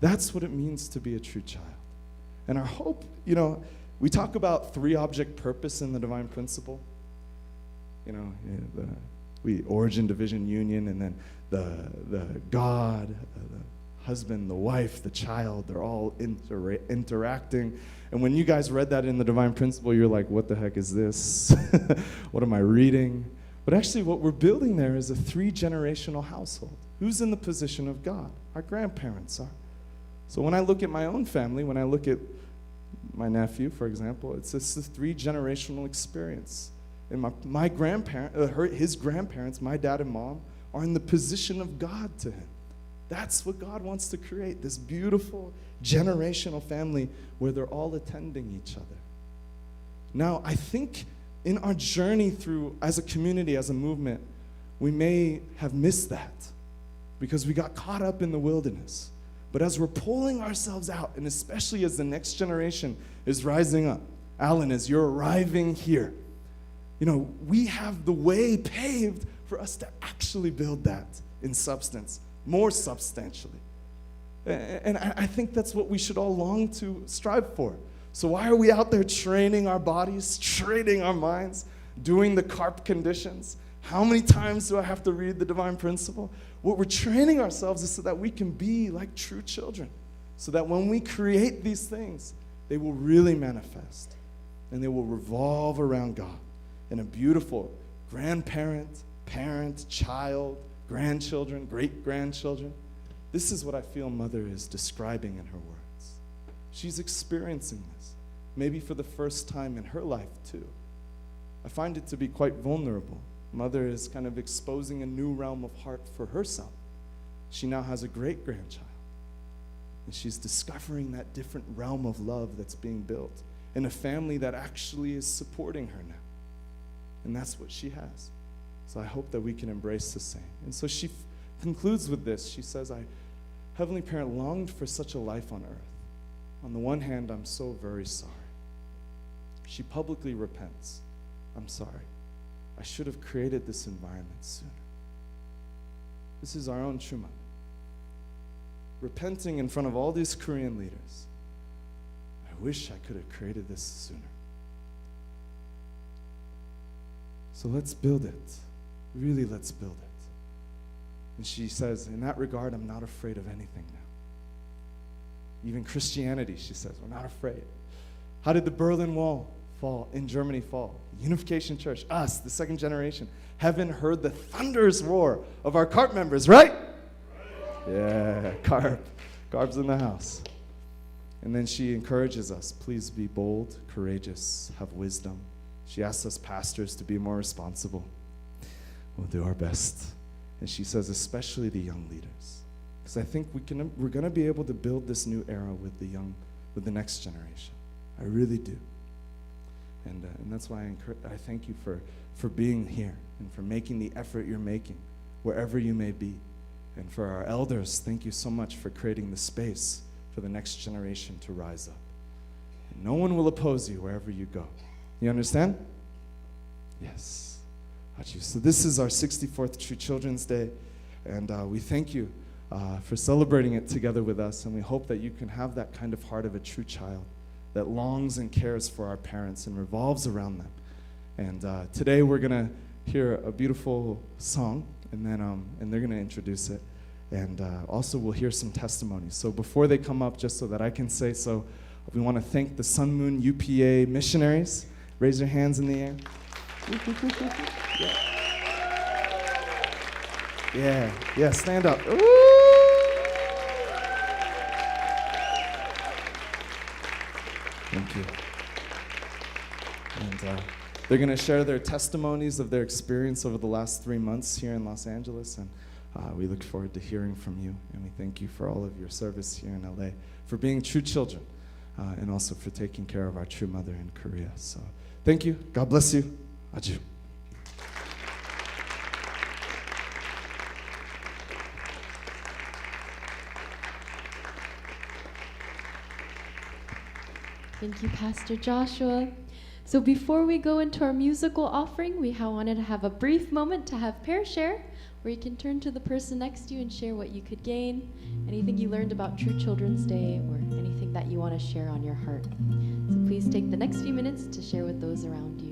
That's what it means to be a true child. And our hope, we talk about three-object purpose in the divine principle. We origin, division, union, and then the God, the husband, the wife, the child, they're all interacting. And when you guys read that in the divine principle, you're like, what the heck is this? What am I reading? But actually what we're building there is a three-generational household. Who's in the position of God? Our grandparents are. So when I look at my own family, when I look at my nephew, for example, it's just a three-generational experience. And my his grandparents, my dad and mom, are in the position of God to him. That's what God wants to create, this beautiful generational family where they're all attending each other. Now, I think in our journey through, as a community, as a movement, we may have missed that because we got caught up in the wilderness. But as we're pulling ourselves out, and especially as the next generation is rising up, Alan, as you're arriving here, we have the way paved for us to actually build that in substance, more substantially. And I think that's what we should all long to strive for. So why are we out there training our bodies, training our minds, doing the carp conditions? How many times do I have to read the divine principle? What we're training ourselves is so that we can be like true children, so that when we create these things, they will really manifest, and they will revolve around God in a beautiful grandparent, parent, child, grandchildren, great-grandchildren. This is what I feel Mother is describing in her words. She's experiencing this, maybe for the first time in her life too. I find it to be quite vulnerable. Mother is kind of exposing a new realm of heart for herself. She now has a great-grandchild, and she's discovering that different realm of love that's being built in a family that actually is supporting her now. And that's what she has. So I hope that we can embrace the same. And so she concludes with this. She says, Heavenly Parent, longed for such a life on earth. On the one hand, I'm so very sorry. She publicly repents. I'm sorry. I should have created this environment sooner. This is our own true mother, repenting in front of all these Korean leaders. I wish I could have created this sooner. So let's build it. Really, let's build it. And she says, in that regard, I'm not afraid of anything now. Even Christianity, she says, we're not afraid. How did the Berlin Wall fall in Germany fall? Unification Church, us, the second generation. Heaven heard the thunderous roar of our CARP members, right? Yeah, CARP. CARP's in the house. And then she encourages us, please be bold, courageous, have wisdom. She asks us pastors to be more responsible. We'll do our best. And she says, especially the young leaders. Because I think we're going to be able to build this new era with the next generation. I really do. And that's why I thank you for being here and for making the effort you're making wherever you may be. And for our elders, thank you so much for creating the space for the next generation to rise up. And no one will oppose you wherever you go. You understand? Yes. So this is our 64th True Children's Day, and we thank you for celebrating it together with us, and we hope that you can have that kind of heart of a true child that longs and cares for our parents and revolves around them. And today we're going to hear a beautiful song, and then and they're going to introduce it. And also we'll hear some testimonies. So before they come up, just so that I can say so, we want to thank the Sun Moon UPA missionaries. Raise your hands in the air. Yeah, stand up. Ooh. Thank you. And they're going to share their testimonies of their experience over the last 3 months here in Los Angeles, and we look forward to hearing from you, and we thank you for all of your service here in LA, for being true children, and also for taking care of our true mother in Korea. So thank you. God bless you. Aju. Thank you, Pastor Joshua. So before we go into our musical offering, we wanted to have a brief moment to have pair share, where you can turn to the person next to you and share what you could gain, anything you learned about True Children's Day, or anything that you want to share on your heart. So please take the next few minutes to share with those around you.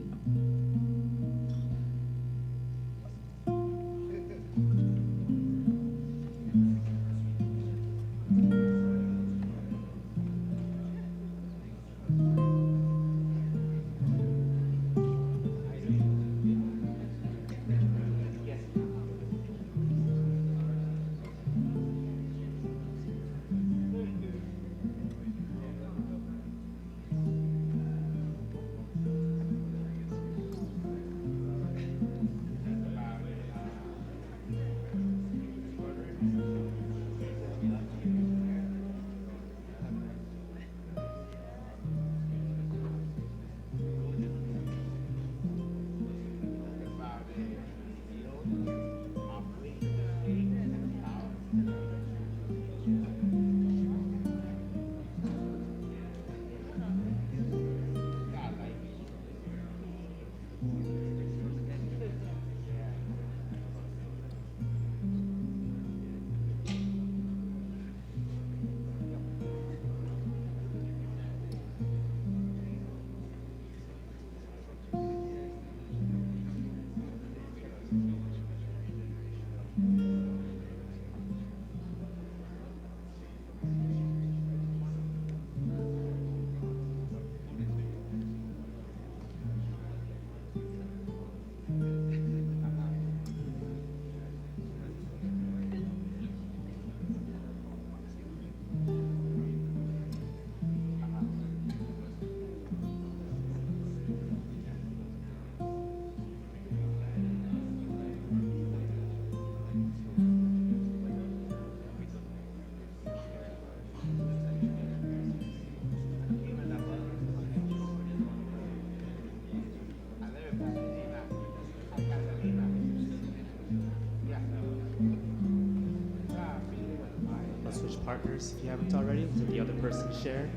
Partners, if you haven't already, let the other person share.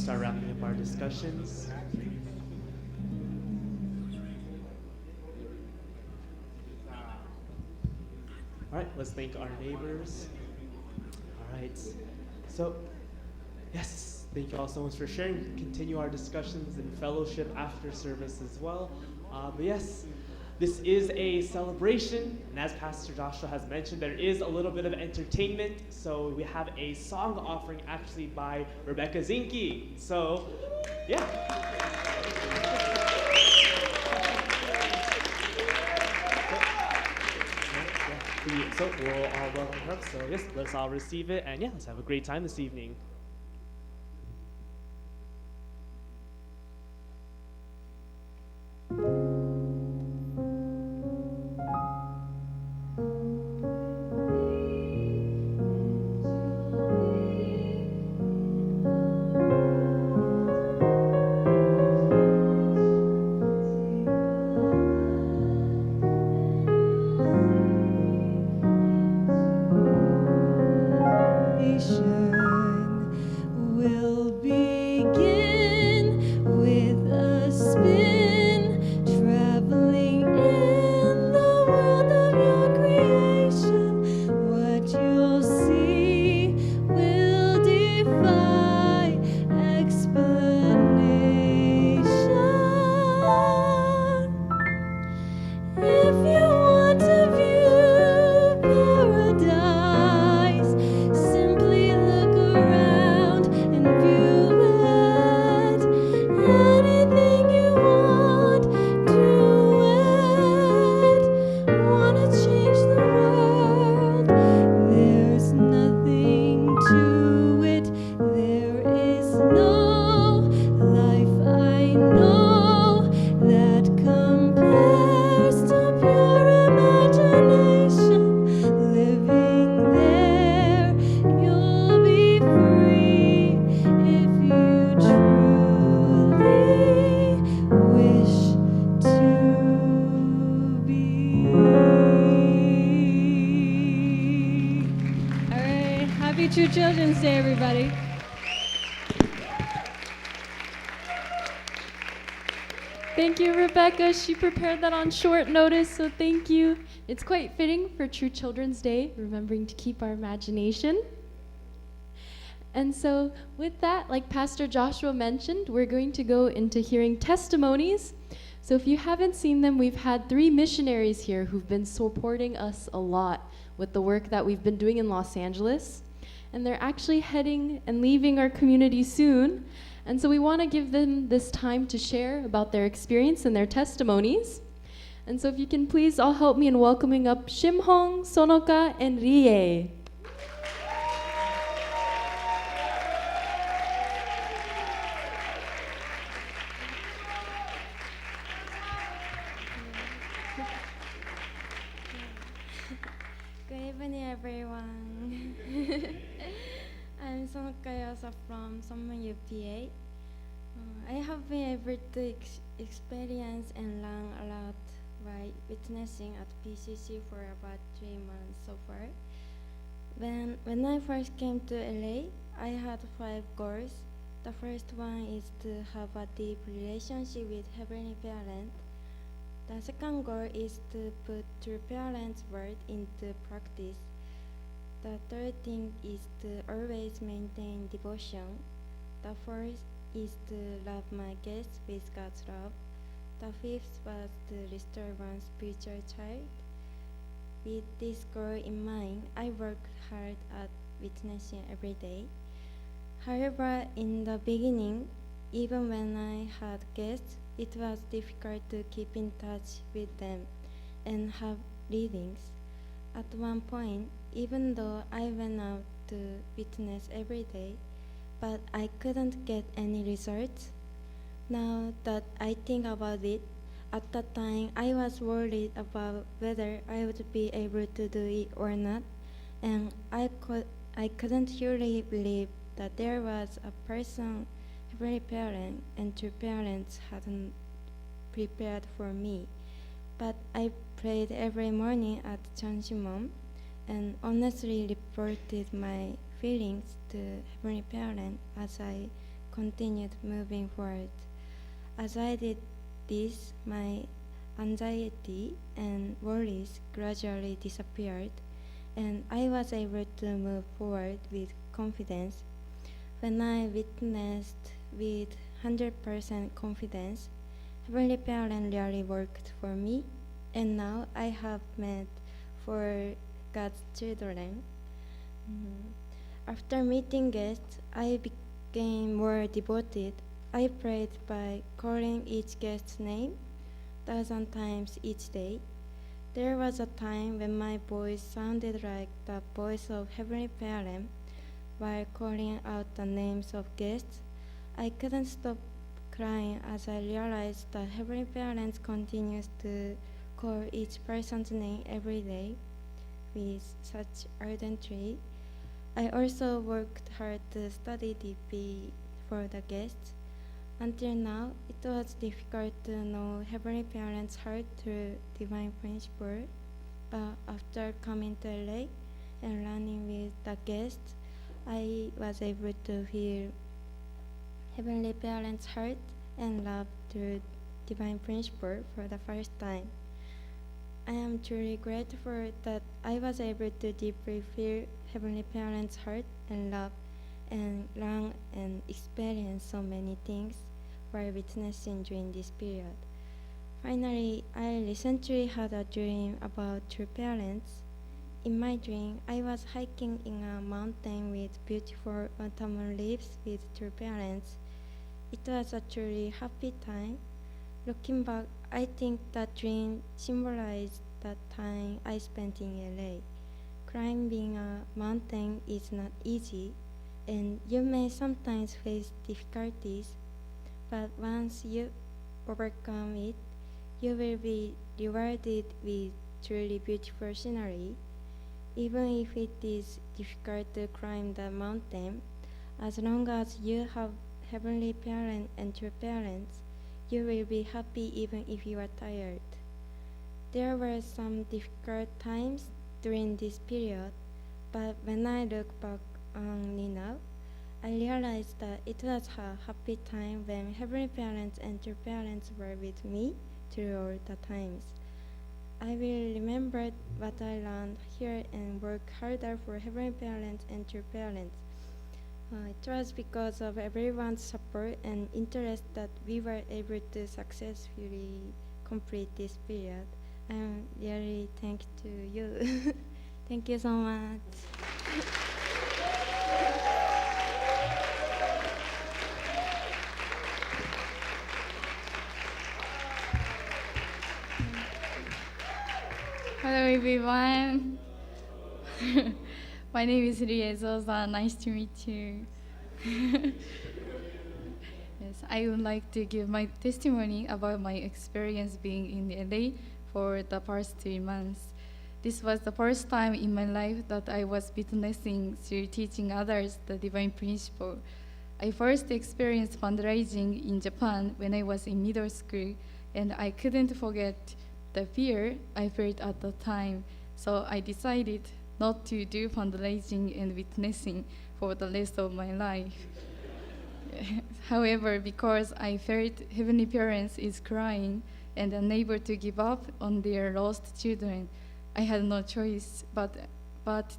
start wrapping up our discussions. All right, let's thank our neighbors. All right, so yes, thank you all so much for sharing. We can continue our discussions and fellowship after service as well. But yes, this is a celebration, and as Pastor Joshua has mentioned, there is a little bit of entertainment. So we have a song offering actually by Rebecca Zinke. So, yeah. So we'll all welcome her up. So yes, let's all receive it, and yeah, let's have a great time this evening. Will begin with a spin, traveling in the world of your creation. What you'll see will defy explanation. If you want to view paradise, simply look around and view it. Anything you want, do it. Wanna change the world? There's nothing to it. There is no life I know that compares to pure imagination. Living there, you'll be free if you truly wish to be. All right, happy True Children's Day, everybody. Thank you, Rebecca. She prepared that on short notice, so thank you. It's quite fitting for True Children's Day, remembering to keep our imagination. And so, with that, like Pastor Joshua mentioned, we're going to go into hearing testimonies. So, if you haven't seen them, we've had 3 missionaries here who've been supporting us a lot with the work that we've been doing in Los Angeles. And they're actually heading and leaving our community soon. And so we want to give them this time to share about their experience and their testimonies. And so if you can please all help me in welcoming up Shimhong, Sonoka, and Rie. Good evening, everyone. I'm Sonoka Yosa from Sommon UPA. I have been able to experience and learn a lot by witnessing at PCC for about 3 months so far. When I first came to LA, I had 5 goals. The first one is to have a deep relationship with Heavenly Parent. The second goal is to put True Parent's word into practice. The third thing is to always maintain devotion. The fourth is to love my guests with God's love. The fifth was to restore one's spiritual child. With this goal in mind, I work hard at witnessing every day. However, in the beginning, even when I had guests, it was difficult to keep in touch with them and have readings. At one point, even though I went out to witness every day, but I couldn't get any results. Now that I think about it, at that time I was worried about whether I would be able to do it or not, and I couldn't really believe that there was a person, Heavenly Parent and True Parents hadn't prepared for me. But I prayed every morning at Chanshimon and honestly reported my feelings to Heavenly Parent as I continued moving forward. As I did this, my anxiety and worries gradually disappeared, and I was able to move forward with confidence. When I witnessed with 100% confidence, Heavenly Parent really worked for me, and now I have met for God's children. After meeting guests, I became more devoted. I prayed by calling each guest's name 1,000 times each day. There was a time when my voice sounded like the voice of Heavenly Parent while calling out the names of guests. I couldn't stop crying as I realized that Heavenly Parent continues to call each person's name every day with such ardentry. I also worked hard to study deeply for the guests. Until now, it was difficult to know Heavenly Parent's heart through divine principle, but after coming to LA and learning with the guests, I was able to feel Heavenly Parent's heart and love through divine principle for the first time. I am truly grateful that I was able to deeply feel Heavenly Parent's heart and love and learn and experience so many things while witnessing during this period. Finally, I recently had a dream about true parents. In my dream, I was hiking in a mountain with beautiful autumn leaves with true parents. It was a truly happy time. Looking back, I think that dream symbolized the time I spent in LA. Climbing a mountain is not easy, and you may sometimes face difficulties, but once you overcome it, you will be rewarded with truly beautiful scenery. Even if it is difficult to climb the mountain, as long as you have Heavenly Parent and true parents, you will be happy even if you are tired. There were some difficult times during this period, but when I look back on it now, I realized that it was a happy time when Heavenly Parents and true parents were with me through all the times. I will remember what I learned here and work harder for Heavenly Parents and true parents. It was because of everyone's support and interest that we were able to successfully complete this period. I'm really thankful to you. Thank you so much. Hello everyone. My name is Rie Zosa. Nice to meet you. Yes, I would like to give my testimony about my experience being in LA for the past 3 months. This was the first time in my life that I was witnessing through teaching others the divine principle. I first experienced fundraising in Japan when I was in middle school, and I couldn't forget the fear I felt at the time, so I decided not to do fundraising and witnessing for the rest of my life. However, because I felt Heavenly Parents is crying and unable to give up on their lost children, I had no choice but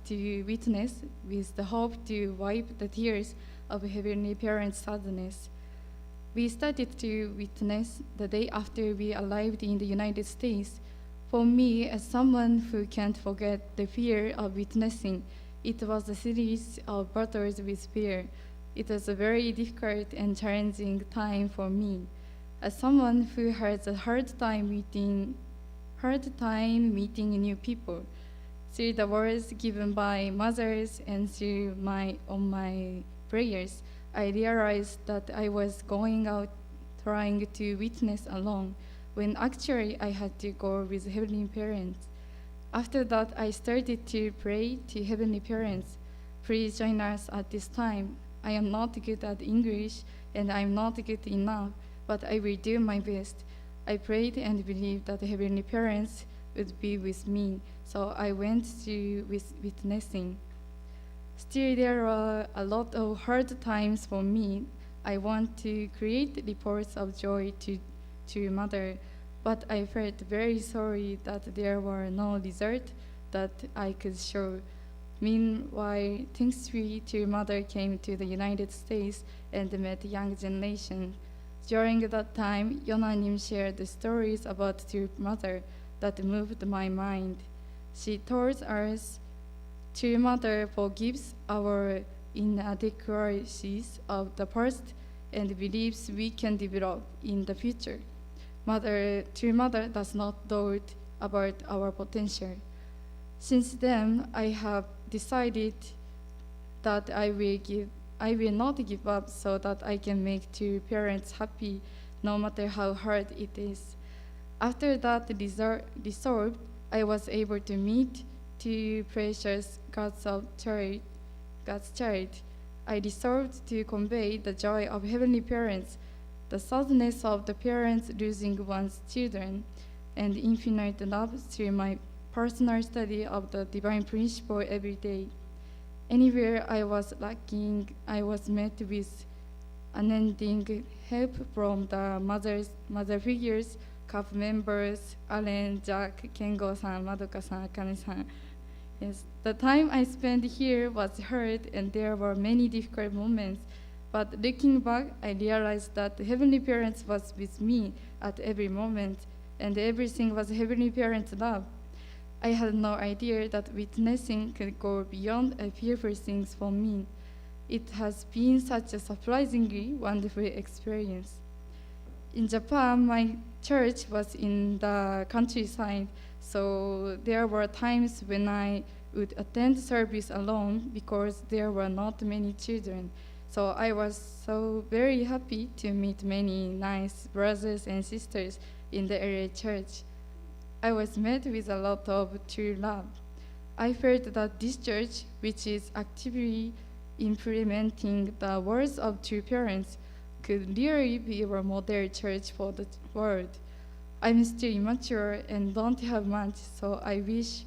to witness with the hope to wipe the tears of Heavenly Parents' sadness. We started to witness the day after we arrived in the United States. For me, as someone who can't forget the fear of witnessing, it was a series of battles with fear. It was a very difficult and challenging time for me. As someone who has a hard time meeting new people, through the words given by mothers and through my prayers, I realized that I was going out trying to witness alone, when actually I had to go with Heavenly Parents. After that, I started to pray to Heavenly Parents, please join us at this time. I am not good at English and I'm not good enough, but I will do my best. I prayed and believed that Heavenly Parents would be with me, so I went to witnessing. Still, there were a lot of hard times for me, I want to create reports of joy to mother, but I felt very sorry that there were no result that I could show. Meanwhile, thanks to mother came to the United States and met young generation. During that time, Yonanim shared the stories about their mother that moved my mind. She told us True Mother forgives our inadequacies of the past and believes we can develop in the future. True Mother does not doubt about our potential. Since then, I have decided that I will not give up so that I can make two parents happy no matter how hard it is. After that resolved, I was able to meet two precious God's child. I resolved to convey the joy of heavenly parents, the sadness of the parents losing one's children, and infinite love through my personal study of the divine principle every day. Anywhere I was lacking, I was met with unending help from the mother figures, CAP members, Allen, Jack, Kengo-san, Madoka-san, Akane-san. Yes, the time I spent here was hard and there were many difficult moments, but looking back, I realized that the Heavenly Parents was with me at every moment and everything was Heavenly Parents' love. I had no idea that witnessing could go beyond a fearful things for me. It has been such a surprisingly wonderful experience. In Japan, my church was in the countryside, so there were times when I would attend service alone because there were not many children. So I was so very happy to meet many nice brothers and sisters in the area church. I was met with a lot of true love. I felt that this church, which is actively implementing the words of true parents, could really be a model church for the world. I'm still immature and don't have much, so I wish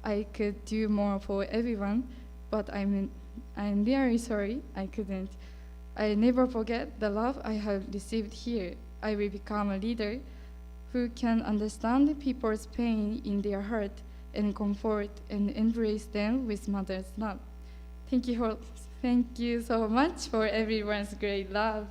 I could do more for everyone, but I'm really sorry I couldn't. I never forget the love I have received here. I will become a leader who can understand people's pain in their heart and comfort and embrace them with mother's love. Thank you so much for everyone's great love.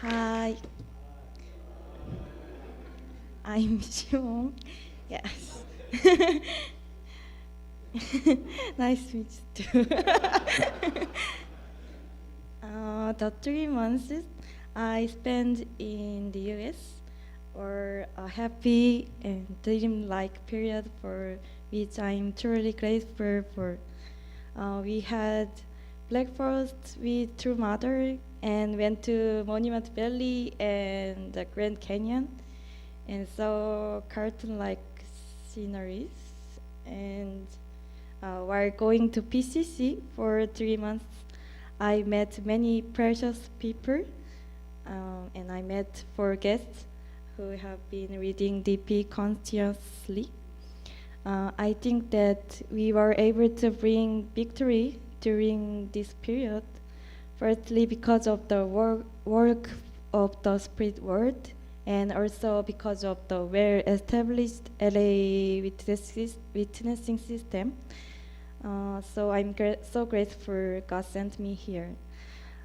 Hi, I'm Shimon. Yes. Nice to meet you too. The 3 months I spent in the US were a happy and dream-like period for which I'm truly grateful for. We had breakfast with True Mother and went to Monument Valley and the Grand Canyon and saw cartoon-like sceneries. And while going to PCC for 3 months, I met many precious people, and I met 4 guests who have been reading DP consciously. I think that we were able to bring victory during this period, firstly because of the work of the spirit world, and also because of the well-established LA witnessing system. So I'm so grateful God sent me here.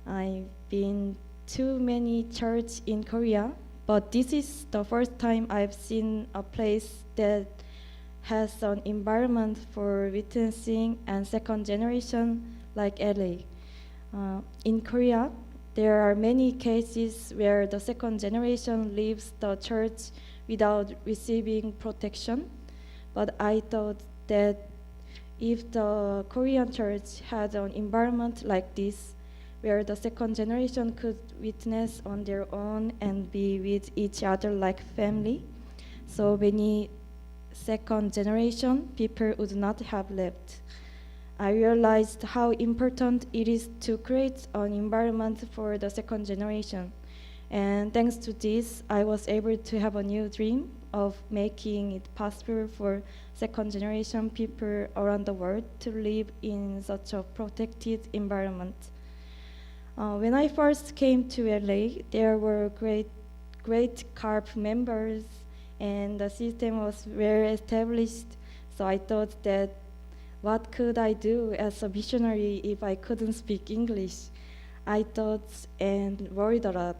I've been to many churches in Korea, but this is the first time I've seen a place that has an environment for witnessing and second generation like LA. In Korea, there are many cases where the second generation leaves the church without receiving protection, but I thought that if the Korean church had an environment like this, where the second generation could witness on their own and be with each other like family, so many second generation people would not have left. I realized how important it is to create an environment for the second generation. And thanks to this, I was able to have a new dream of making it possible for second generation people around the world to live in such a protected environment. When I first came to LA, there were great CARP members, and the system was well established. So I thought that what could I do as a missionary if I couldn't speak English? I thought and worried a lot.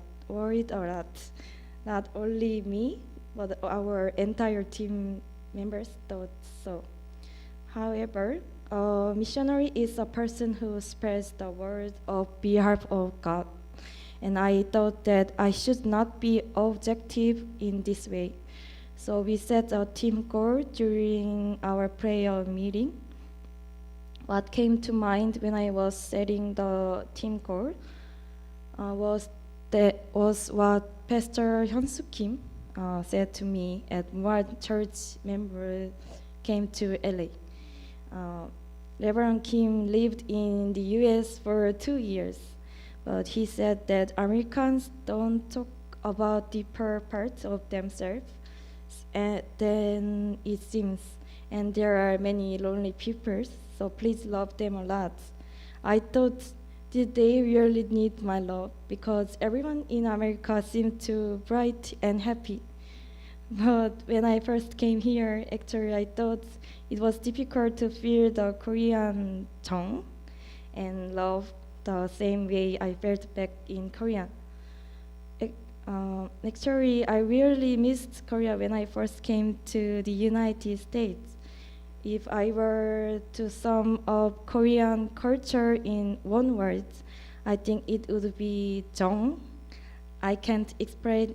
Not only me, but our entire team members thought so. However, a missionary is a person who spreads the word on behalf of God. And I thought that I should not be objective in this way. So we set a team goal during our prayer meeting. What came to mind when I was setting the team goal was what Pastor Hyun-soo Kim said to me at one church member came to LA. Reverend Kim lived in the US for 2 years, but he said that Americans don't talk about deeper parts of themselves than it seems, and there are many lonely people, so please love them a lot. I thought, did they really need my love? Because everyone in America seemed too bright and happy. But when I first came here, actually I thought it was difficult to feel the Korean tongue and love the same way I felt back in Korea. Actually, I really missed Korea when I first came to the United States. If I were to sum up Korean culture in one word, I think it would be 정. I can't explain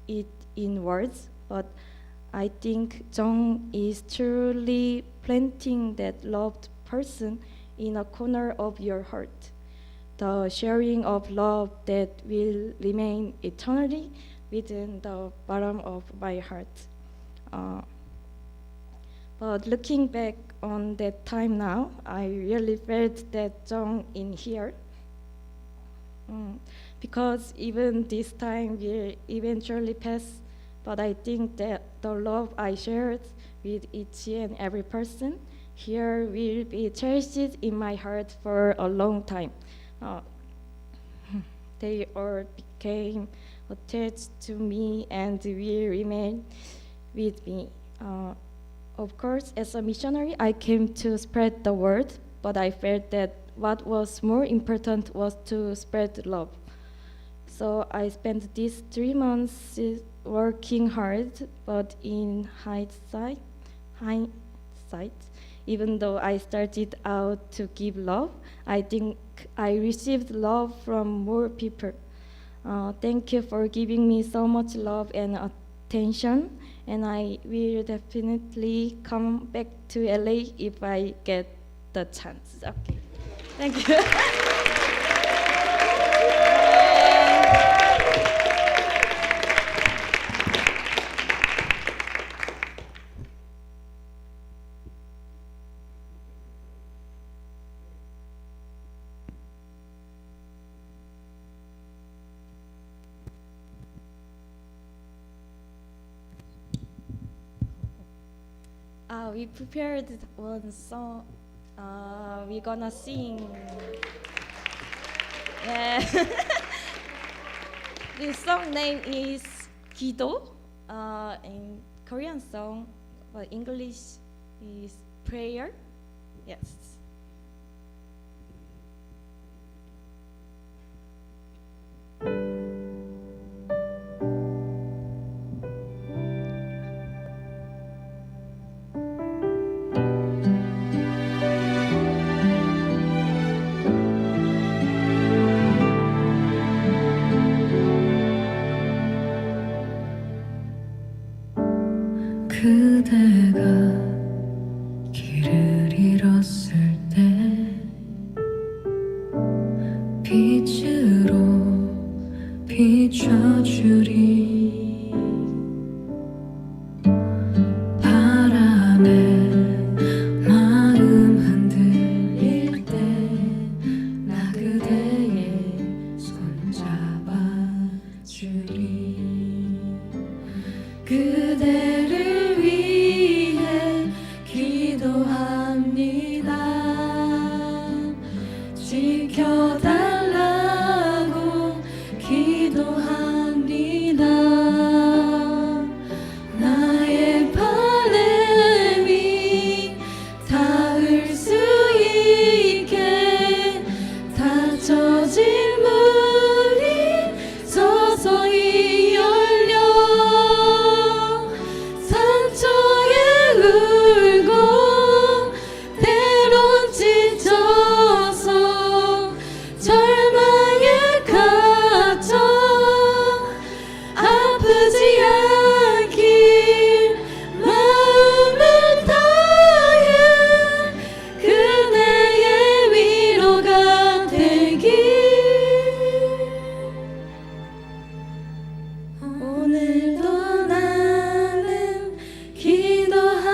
it in words, but I think 정 is truly planting that loved person in a corner of your heart. The sharing of love that will remain eternally within the bottom of my heart. But looking back on that time now, I really felt that 정 in here. Because even this time will eventually pass, but I think that the love I shared with each and every person here will be cherished in my heart for a long time. They all became attached to me and will remain with me. Of course, as a missionary, I came to spread the word, but I felt that what was more important was to spread love. So I spent these 3 months working hard, but in hindsight, even though I started out to give love, I think I received love from more people. Thank you for giving me so much love and attention, and I will definitely come back to LA if I get the chance. Okay, thank you. We prepared one song. We're gonna sing. Yeah. The song name is 기도. In Korean song, but English is prayer. Yes. 그대가 길을 잃었을 때 빛으로 비춰주리 바람에 마음 흔들릴 때 나 그대의 손 잡아주리 그대 젖은 물이 서서히 열려 상처에 울고 때론 지쳐서 절망에 갇혀 아프지 않길 마음을 다해 그대의 위로가 되길 오늘도 나는 기도합니다.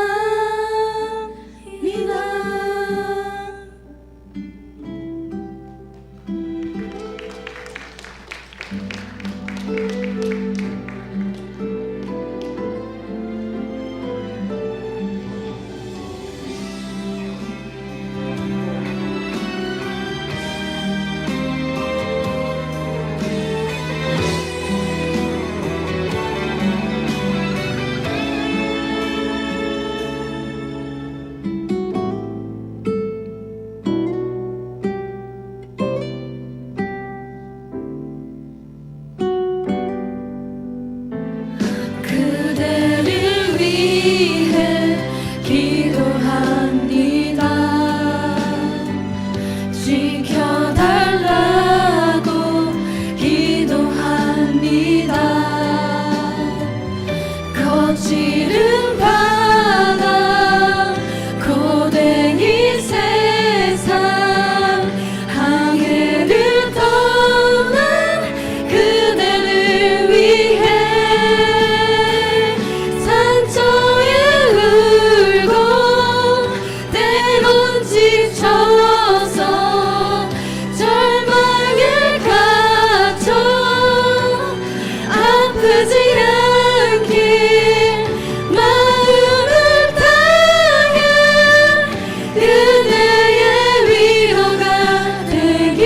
그대를 위해 기도합니다. 지켜달라고 기도합니다. 거칠은 바다 고댕이 세상 항해를 떠난 그대를 위해 상처에 울고 때론 지쳐서 절망에 갇혀 아프지 않길 마음을 다해 그대의 위로가 되길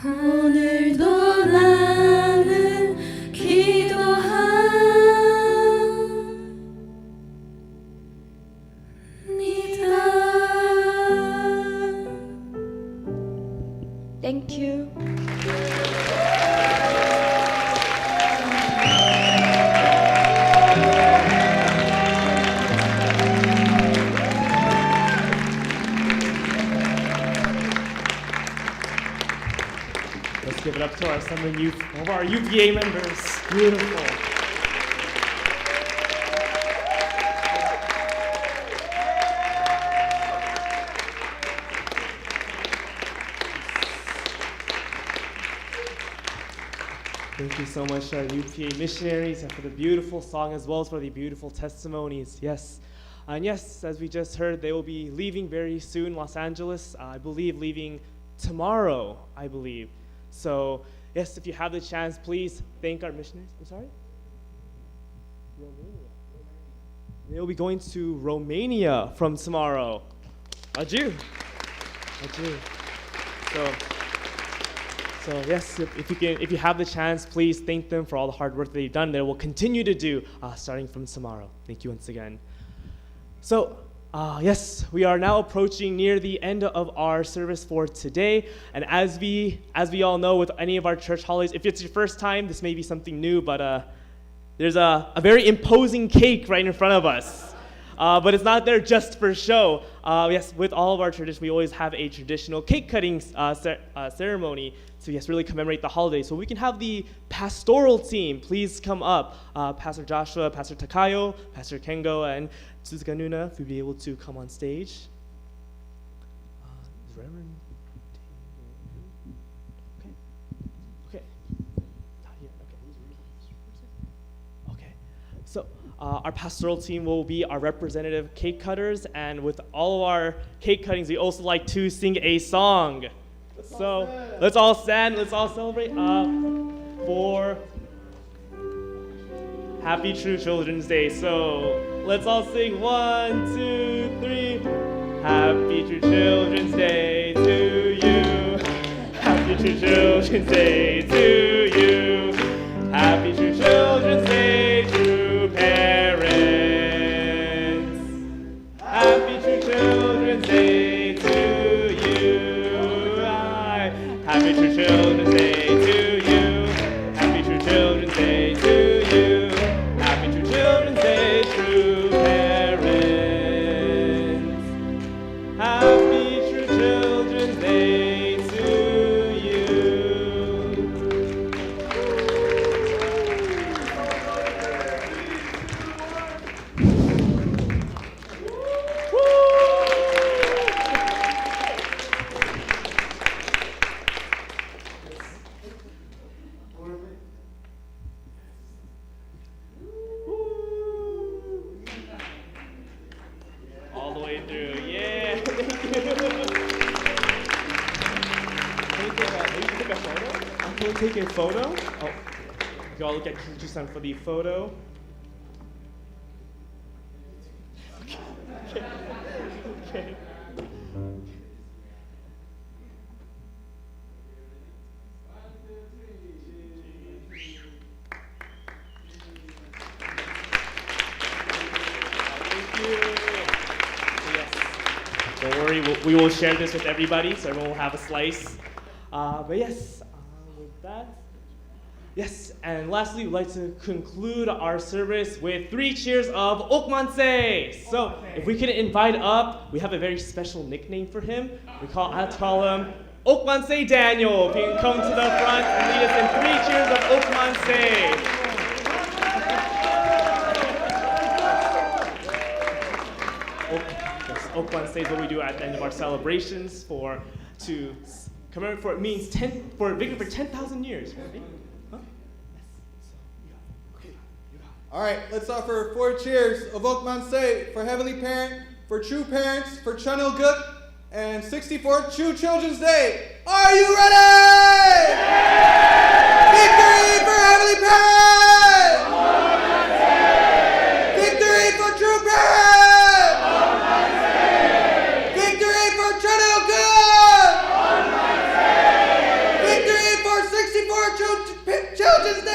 오늘도 나는 기도합니다. Thank you. Let's give it up to our summer youth, all of our UPA members. Beautiful. Thank you so much to our UPA missionaries and for the beautiful song as well as for the beautiful testimonies. Yes. And yes, as we just heard, they will be leaving very soon, Los Angeles. I believe leaving tomorrow, I believe. So, yes, if you have the chance, please thank our missionaries. I'm sorry? Romania. They will be going to Romania from tomorrow. Adieu. Adieu. So yes, if you have the chance, please thank them for all the hard work that they've done. They will continue to do starting from tomorrow. Thank you once again. So yes, we are now approaching near the end of our service for today. And as we all know, with any of our church holidays, if it's your first time, this may be something new, but there's a very imposing cake right in front of us. But it's not there just for show. Yes, with all of our traditions, we always have a traditional cake cutting ceremony to really commemorate the holiday. So we can have the pastoral team please come up. Pastor Joshua, Pastor Takayo, Pastor Kengo, and Suzuka Nuna, if you'd be able to come on stage. Reverend. Okay. Not here. Okay. So our pastoral team will be our representative cake cutters, and with all of our cake cuttings, we also like to sing a song. So let's all stand, let's all celebrate for Happy True Children's Day. So let's all sing 1, 2, 3. Happy True Children's Day to you. Happy True Children's Day to you. Happy True Children's Day to parents. Happy True True Children's Day to you. Happy True Children's Day to you. Happy True Children's Day to you. Happy True Children's Day, true parents. Happy True Children's Day to you. All the way through, yeah. Thank you. Can we take a photo? Can we take a photo? Oh, y'all look at Kichi-san for the photo. Okay. Okay. Don't worry, we will share this with everybody, so everyone will have a slice. But yes, with that, yes, and lastly, we'd like to conclude our service with 3 cheers of Okmansei. So if we could invite up, we have a very special nickname for him. I call him Okmansei Daniel. If you can come to the front and lead us in 3 cheers of Okmansei. Okmansei is what we do at the end of our celebrations to commemorate for it means for victory for 10,000 years. Huh? All right, let's offer 4 cheers of Okmansei for Heavenly Parent, for True Parents, for Channel Good, and 64th True Children's Day. Are you ready? Victory for Heavenly Parent! Victory for True Parents! Victory for Channel Good! Victory for 64th Children's Day!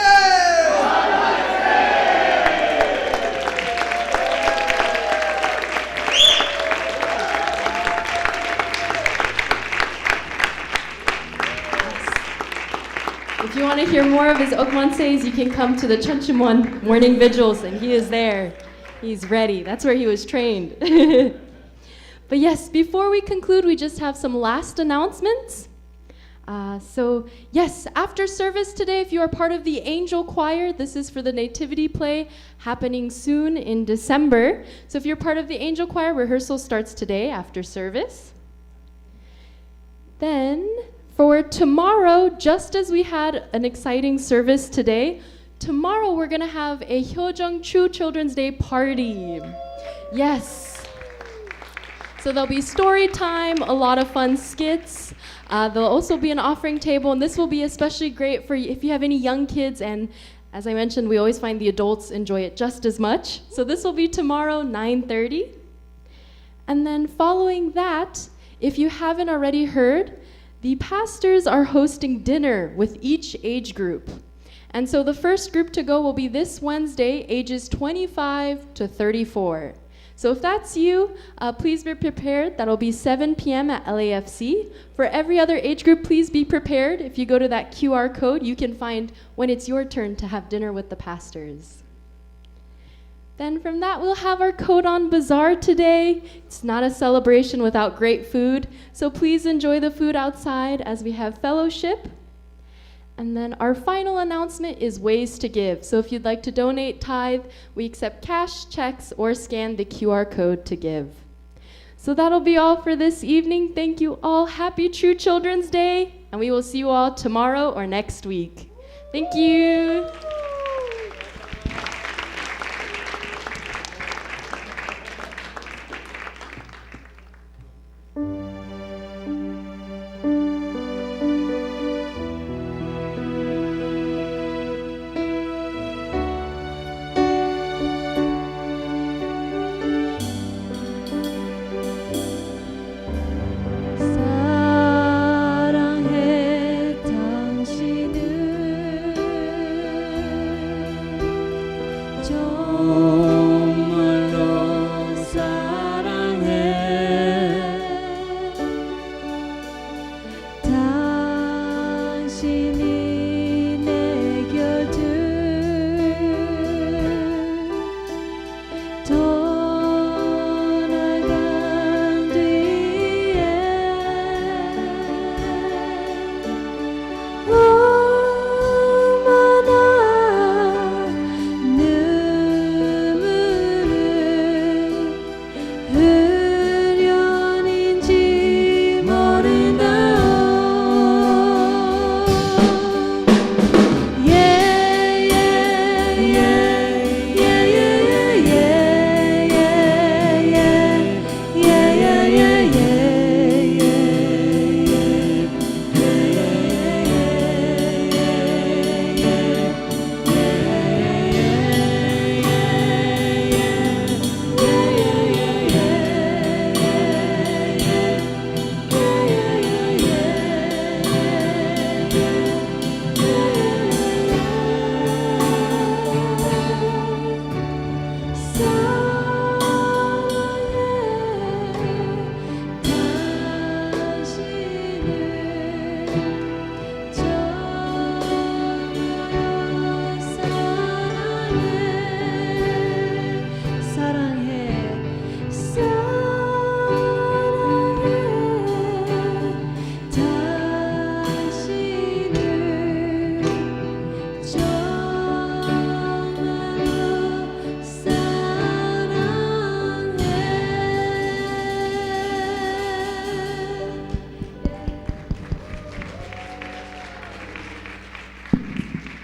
If you want to hear more of his Okmanseis, you can come to the Chunchumon morning vigils, and he is there. He's ready. That's where he was trained. But yes, before we conclude, we just have some last announcements. So yes, after service today, if you are part of the Angel Choir, this is for the Nativity play happening soon in December. So if you're part of the Angel Choir, rehearsal starts today after service. Then for tomorrow, just as we had an exciting service today, tomorrow we're going to have a Hyojung True Children's Day party. Yes. So there'll be story time, a lot of fun skits. There'll also be an offering table, and this will be especially great for if you have any young kids, and as I mentioned, we always find the adults enjoy it just as much. So this will be tomorrow, 9:30. And then following that, if you haven't already heard, the pastors are hosting dinner with each age group. And so the first group to go will be this Wednesday, ages 25 to 34. So if that's you, please be prepared. That'll be 7 p.m. at LAFC. For every other age group, please be prepared. If you go to that QR code, you can find when it's your turn to have dinner with the pastors. Then from that, we'll have our Kodan Bazaar today. It's not a celebration without great food, so please enjoy the food outside as we have fellowship. And then our final announcement is ways to give. So if you'd like to donate, tithe, we accept cash, checks, or scan the QR code to give. So that'll be all for this evening. Thank you all. Happy True Children's Day, and we will see you all tomorrow or next week. Thank you.